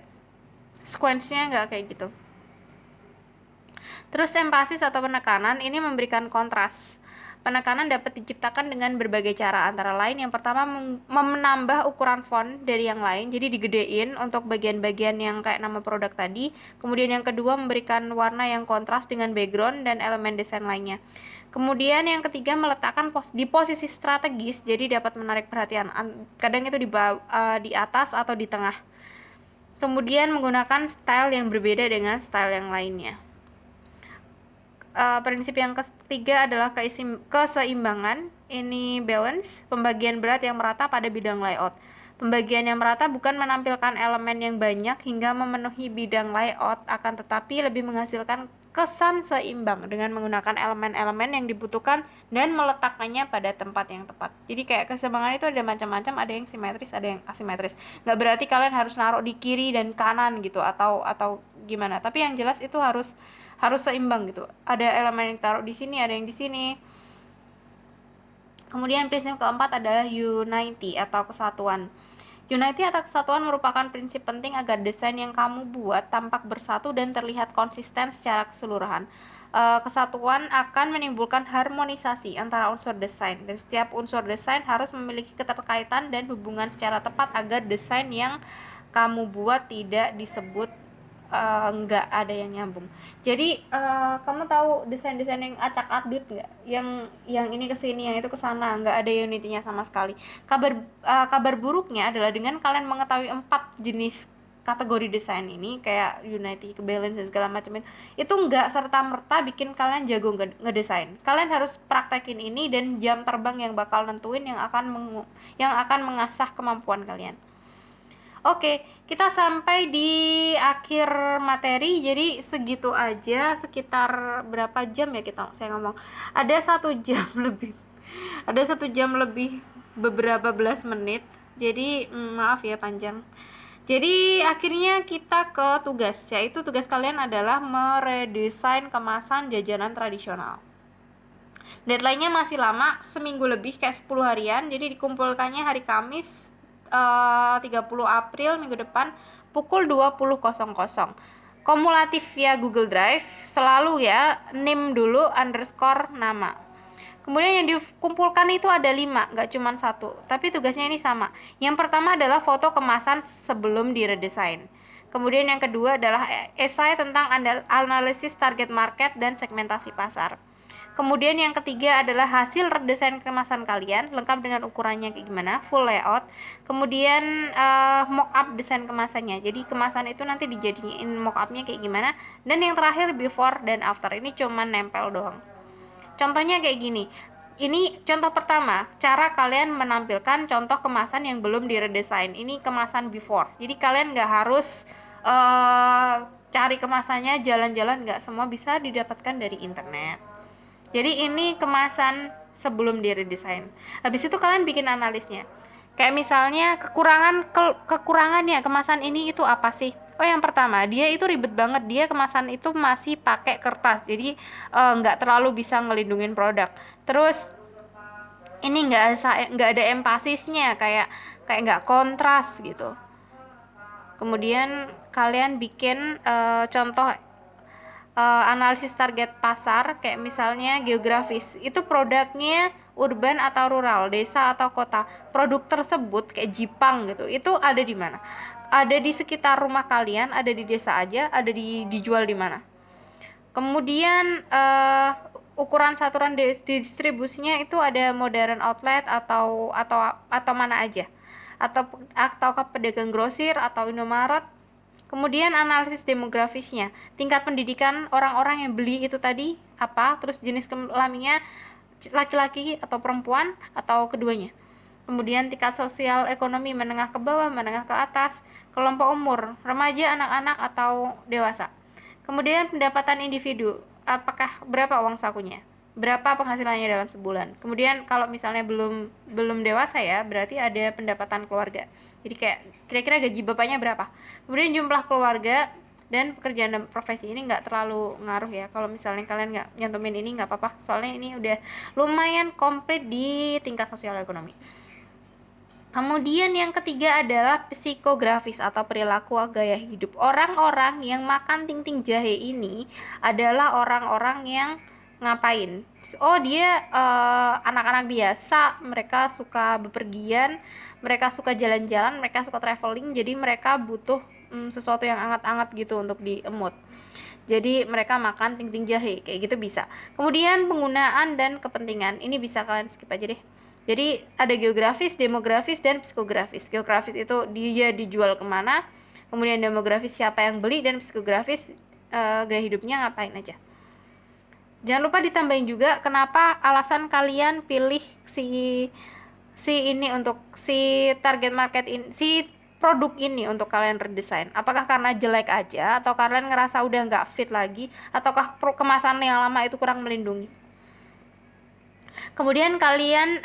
Sequence-nya nggak kayak gitu. Terus empasis atau penekanan ini memberikan kontras. Penekanan dapat diciptakan dengan berbagai cara, antara lain yang pertama menambah ukuran font dari yang lain, jadi digedein untuk bagian-bagian yang kayak nama produk tadi. Kemudian yang kedua memberikan warna yang kontras dengan background dan elemen desain lainnya. Kemudian yang ketiga meletakkan di posisi strategis, jadi dapat menarik perhatian. Kadang itu di atas atau di tengah. Kemudian menggunakan style yang berbeda dengan style yang lainnya. Prinsip yang ketiga adalah keseimbangan. Ini balance, pembagian berat yang merata pada bidang layout. Pembagian yang merata bukan menampilkan elemen yang banyak hingga memenuhi bidang layout, akan tetapi lebih menghasilkan kesan seimbang dengan menggunakan elemen-elemen yang dibutuhkan dan meletakkannya pada tempat yang tepat. Jadi kayak keseimbangan itu ada macam-macam, ada yang simetris, ada yang asimetris. Nggak berarti kalian harus naruh di kiri dan kanan gitu atau gimana. Tapi yang jelas itu harus seimbang gitu. Ada elemen yang taruh di sini, ada yang di sini. Kemudian prinsip keempat adalah unity atau kesatuan. Unity atau kesatuan merupakan prinsip penting agar desain yang kamu buat tampak bersatu dan terlihat konsisten secara keseluruhan. Kesatuan akan menimbulkan harmonisasi antara unsur desain, dan setiap unsur desain harus memiliki keterkaitan dan hubungan secara tepat agar desain yang kamu buat tidak disebut nggak ada yang nyambung. Jadi kamu tahu desain-desain yang acak-adut nggak? Yang ini kesini, yang itu kesana, nggak ada unity-nya sama sekali. Kabar buruknya adalah dengan kalian mengetahui 4 jenis kategori desain ini, kayak unity, balance, dan segala macam itu nggak serta-merta bikin kalian jago ngedesain. Kalian harus praktekin ini dan jam terbang yang bakal nentuin yang akan mengasah kemampuan kalian. Oke, kita sampai di akhir materi, jadi segitu aja. Sekitar berapa jam ya saya ngomong? Ada 1 jam lebih. Ada 1 jam lebih beberapa belas menit. Jadi maaf ya panjang. Jadi akhirnya kita ke tugas, yaitu tugas kalian adalah meredesain kemasan jajanan tradisional. Deadline-nya masih lama, seminggu lebih, kayak 10 harian. Jadi dikumpulkannya hari Kamis 30 April minggu depan pukul 20.00. Kumulatif via Google Drive, selalu ya name dulu _nama. Kemudian yang dikumpulkan itu ada 5, nggak cuma 1, tapi tugasnya ini sama. Yang pertama adalah foto kemasan sebelum diredesain. Kemudian yang kedua adalah esai tentang analisis target market dan segmentasi pasar. Kemudian yang ketiga adalah hasil redesain kemasan kalian, lengkap dengan ukurannya kayak gimana, full layout. Kemudian mockup desain kemasannya. Jadi kemasan itu nanti dijadiin mockupnya kayak gimana. Dan yang terakhir before dan after. Ini cuma nempel doang. Contohnya kayak gini. Ini contoh pertama, cara kalian menampilkan contoh kemasan yang belum diredesain. Ini kemasan before. Jadi kalian nggak harus cari kemasannya jalan-jalan, nggak, semua bisa didapatkan dari internet. Jadi ini kemasan sebelum diredesain. Habis itu kalian bikin analisnya. Kayak misalnya kekurangannya kemasan ini itu apa sih? Oh, yang pertama, dia itu ribet banget. Dia kemasan itu masih pakai kertas. Jadi nggak terlalu bisa ngelindungin produk. Terus ini nggak ada empasisnya, kayak nggak kontras gitu. Kemudian kalian bikin contoh analisis target pasar, kayak misalnya geografis, itu produknya urban atau rural, desa atau kota. Produk tersebut kayak Jipang gitu, itu ada di mana? ada di sekitar rumah kalian, ada di desa aja, ada dijual di mana. Kemudian ukuran saturan distribusinya itu ada modern outlet atau mana aja, atau ke pedagang grosir atau Indomaret. Kemudian analisis demografisnya, tingkat pendidikan orang-orang yang beli itu tadi apa, terus jenis kelaminnya laki-laki atau perempuan atau keduanya. Kemudian tingkat sosial ekonomi menengah ke bawah, menengah ke atas, kelompok umur, remaja, anak-anak atau dewasa. Kemudian pendapatan individu, apakah berapa uang sakunya? Berapa penghasilannya dalam sebulan? Kemudian kalau misalnya belum dewasa ya, berarti ada pendapatan keluarga. Jadi kayak kira-kira gaji bapaknya berapa? Kemudian jumlah keluarga dan pekerjaan dan profesi ini nggak terlalu ngaruh ya. Kalau misalnya kalian nggak nyantumin ini nggak apa-apa, soalnya ini udah lumayan komplit di tingkat sosial ekonomi. Kemudian yang ketiga adalah psikografis atau perilaku gaya hidup. Orang-orang yang makan ting-ting jahe ini adalah orang-orang yang ngapain? Oh, dia anak-anak biasa, mereka suka bepergian, mereka suka jalan-jalan, mereka suka traveling, jadi mereka butuh sesuatu yang hangat-hangat gitu untuk diemut. Jadi mereka makan ting-ting jahe, kayak gitu bisa. Kemudian penggunaan dan kepentingan, ini bisa kalian skip aja deh. Jadi ada geografis, demografis, dan psikografis. Geografis itu dia dijual kemana, kemudian demografis siapa yang beli, dan psikografis gaya hidupnya ngapain aja. Jangan lupa ditambahin juga kenapa alasan kalian pilih si ini untuk si target market ini, si produk ini untuk kalian redesign. Apakah karena jelek aja, atau kalian ngerasa udah nggak fit lagi, ataukah kemasan yang lama itu kurang melindungi. Kemudian kalian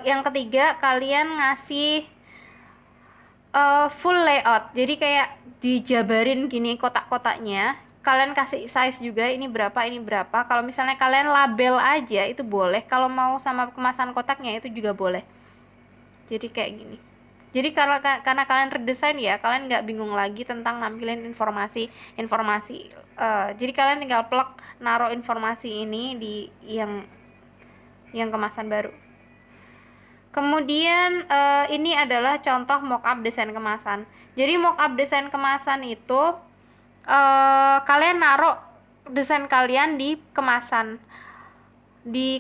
yang ketiga, kalian ngasih full layout. Jadi kayak dijabarin gini kotak-kotaknya. Kalian kasih size juga, ini berapa, ini berapa. Kalau misalnya kalian label aja itu boleh. Kalau mau sama kemasan kotaknya itu juga boleh. Jadi kayak gini. Jadi karena kalian redesign ya, kalian nggak bingung lagi tentang nampilin informasi. Jadi kalian tinggal plug naruh informasi ini di yang kemasan baru. Kemudian ini adalah contoh mockup desain kemasan. Jadi mockup desain kemasan itu kalian naruh desain kalian di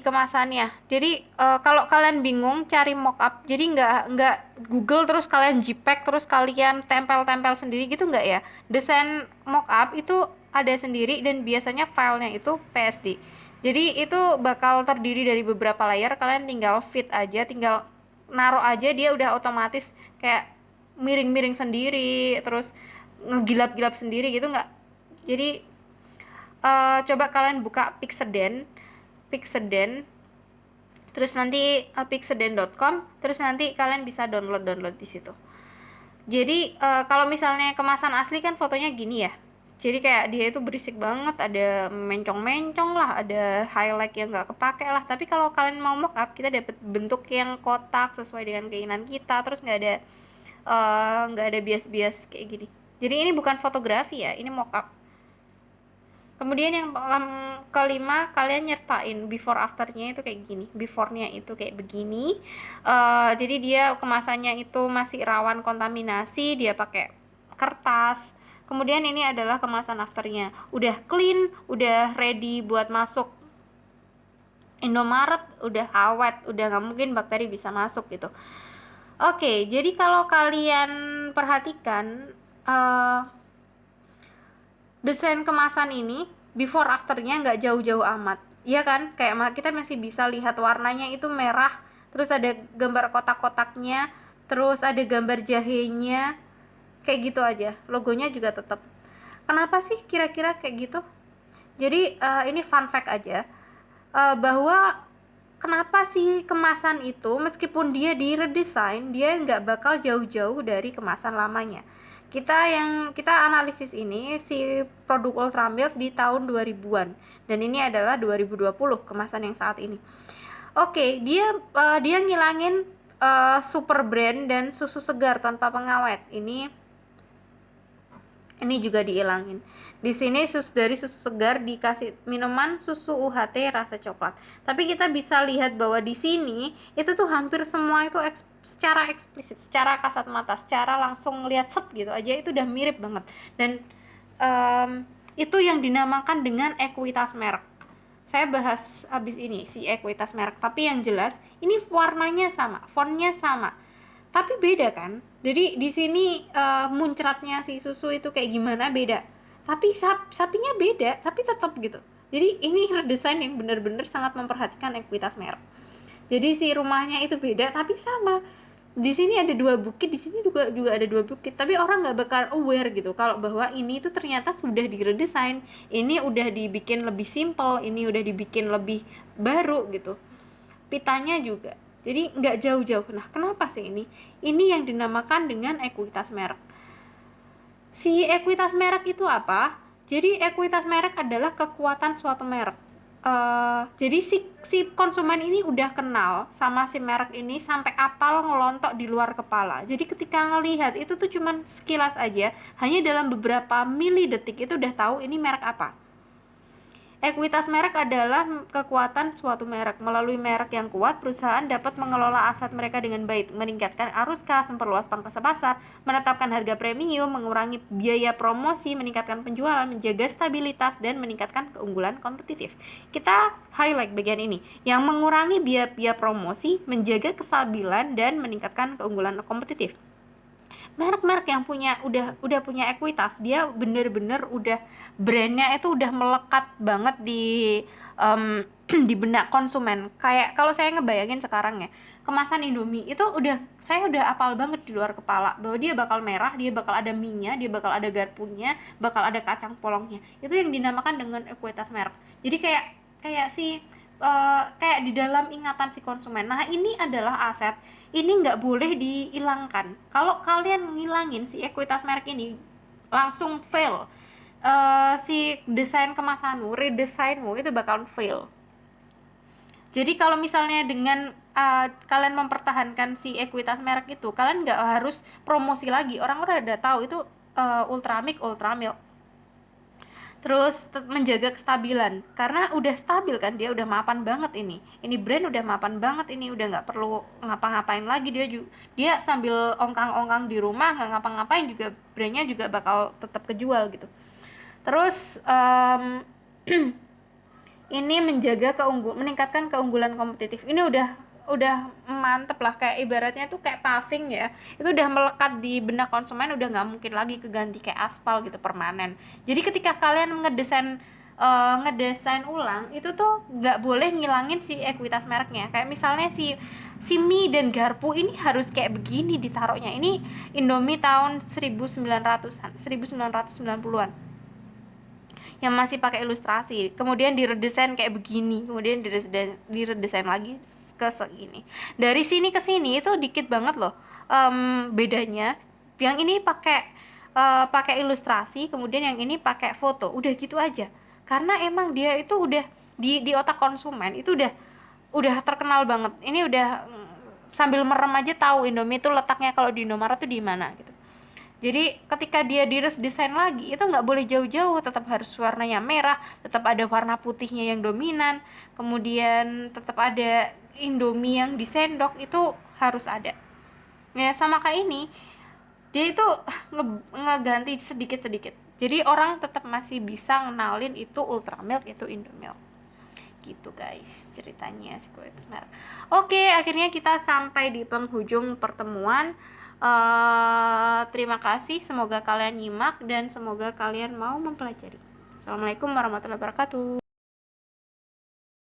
kemasannya. Jadi kalau kalian bingung cari mockup, jadi nggak Google terus kalian JPEG terus kalian tempel-tempel sendiri gitu nggak ya. Desain mockup itu ada sendiri dan biasanya filenya itu PSD. Jadi itu bakal terdiri dari beberapa layer, kalian tinggal fit aja, tinggal naruh aja, dia udah otomatis kayak miring-miring sendiri, terus ngegilap-gilap sendiri gitu nggak. Jadi coba kalian buka Pixeden, terus nanti pixeden.com, terus nanti kalian bisa download di situ. Jadi kalau misalnya kemasan asli kan fotonya gini ya. Jadi kayak dia itu berisik banget, ada mencong-mencong lah, ada highlight yang nggak kepake lah. Tapi kalau kalian mau mock up, kita dapat bentuk yang kotak sesuai dengan keinginan kita, terus nggak ada bias-bias kayak gini. Jadi ini bukan fotografi ya, ini mock up. Kemudian yang kelima, kalian nyertain before afternya itu kayak gini. Beforenya itu kayak begini. Jadi dia kemasannya itu masih rawan kontaminasi, dia pakai kertas. Kemudian ini adalah kemasan afternya, udah clean, udah ready buat masuk Indomaret, udah awet, udah nggak mungkin bakteri bisa masuk gitu. Oke, jadi kalau kalian perhatikan desain kemasan ini before afternya nggak jauh-jauh amat, iya kan? Kayak kita masih bisa lihat warnanya itu merah, terus ada gambar kotak-kotaknya, terus ada gambar jahenya, kayak gitu aja, logonya juga tetap. Kenapa sih kira-kira kayak gitu? Jadi ini fun fact aja, bahwa kenapa sih kemasan itu meskipun dia diredesign, dia nggak bakal jauh-jauh dari kemasan lamanya. Kita analisis ini si produk Ultramilk di tahun 2000-an, dan ini adalah 2020 kemasan yang saat ini. Oke, dia ngilangin super brand dan susu segar tanpa pengawet. Ini juga diilangin. Di sini dari susu segar dikasih minuman susu UHT rasa coklat. Tapi kita bisa lihat bahwa di sini itu tuh hampir semua itu secara eksplisit, secara kasat mata, secara langsung ngelihat set gitu aja itu udah mirip banget. Dan itu yang dinamakan dengan ekuitas merek. Saya bahas habis ini si ekuitas merek, tapi yang jelas ini warnanya sama, fontnya sama, tapi beda kan. Jadi di sini muncratnya si susu itu kayak gimana beda, tapi sapinya beda tapi tetap gitu. Jadi ini redesign yang benar-benar sangat memperhatikan ekuitas merek. Jadi si rumahnya itu beda tapi sama. Di sini ada 2 bukit, di sini juga ada 2 bukit, tapi orang nggak bakal aware gitu kalau bahwa ini itu ternyata sudah diredesign, ini udah dibikin lebih simple, ini udah dibikin lebih baru gitu. Pitanya juga, jadi nggak jauh-jauh. Nah, kenapa sih ini yang dinamakan dengan ekuitas merek. Si ekuitas merek itu apa? Jadi ekuitas merek adalah kekuatan suatu merek. Jadi si konsumen ini udah kenal sama si merek ini sampai apal ngelontok di luar kepala. Jadi ketika ngelihat itu tuh cuman sekilas aja, hanya dalam beberapa mili detik itu udah tahu ini merek apa. Ekuitas merek adalah kekuatan suatu merek. Melalui merek yang kuat, perusahaan dapat mengelola aset mereka dengan baik, meningkatkan arus kas, memperluas pangkasa pasar, menetapkan harga premium, mengurangi biaya promosi, meningkatkan penjualan, menjaga stabilitas, dan meningkatkan keunggulan kompetitif. Kita highlight bagian ini, yang mengurangi biaya promosi, menjaga kestabilan, dan meningkatkan keunggulan kompetitif. Merek-merek yang udah punya ekuitas, dia bener-bener udah brandnya itu udah melekat banget di di benak konsumen. Kayak kalau saya ngebayangin sekarang ya, kemasan Indomie itu saya udah apal banget di luar kepala bahwa dia bakal merah, dia bakal ada mie-nya, dia bakal ada garpunya, bakal ada kacang polongnya. Itu yang dinamakan dengan ekuitas merek. Jadi kayak di dalam ingatan si konsumen. Nah, ini adalah aset, ini nggak boleh dihilangkan. Kalau kalian ngilangin si ekuitas merek ini, langsung fail. Si desain kemasanmu, redesainmu itu bakal fail. Jadi kalau misalnya dengan kalian mempertahankan si ekuitas merek itu, kalian nggak harus promosi lagi. Orang-orang udah tahu itu Ultramilk, Ultramilk. Terus menjaga kestabilan, karena udah stabil kan, dia udah mapan banget ini brand udah mapan banget, ini udah nggak perlu ngapa-ngapain lagi, dia sambil ongkang-ongkang di rumah nggak ngapa-ngapain juga brandnya juga bakal tetap kejual gitu. Terus ini meningkatkan keunggulan kompetitif. Ini udah mantep lah, kayak ibaratnya tuh kayak paving ya, itu udah melekat di benak konsumen, udah nggak mungkin lagi keganti kayak aspal gitu permanen. Jadi ketika kalian ngedesain ulang itu tuh nggak boleh ngilangin si ekuitas mereknya. Kayak misalnya si mie dan garpu ini harus kayak begini ditaruhnya. Ini Indomie tahun 1900-an, 1990-an yang masih pakai ilustrasi, kemudian diredesain kayak begini, kemudian diredesain lagi ke segini. Dari sini ke sini itu dikit banget loh bedanya. Yang ini pakai ilustrasi, kemudian yang ini pakai foto, udah gitu aja. Karena emang dia itu udah di otak konsumen itu udah terkenal banget. Ini udah sambil merem aja tahu Indomie itu letaknya kalau di Indomaret tuh di mana gitu. Jadi ketika dia diredesain lagi, itu nggak boleh jauh-jauh, tetap harus warnanya merah, tetap ada warna putihnya yang dominan, kemudian tetap ada Indomie yang di sendok, itu harus ada. Ya sama kayak ini, dia itu ngeganti sedikit-sedikit. Jadi orang tetap masih bisa ngenalin itu Ultramilk, itu Indomilk. Gitu guys ceritanya ekuitas merek. Oke, akhirnya kita sampai di penghujung pertemuan. Terima kasih, semoga kalian nyimak dan semoga kalian mau mempelajari. Assalamualaikum warahmatullahi wabarakatuh.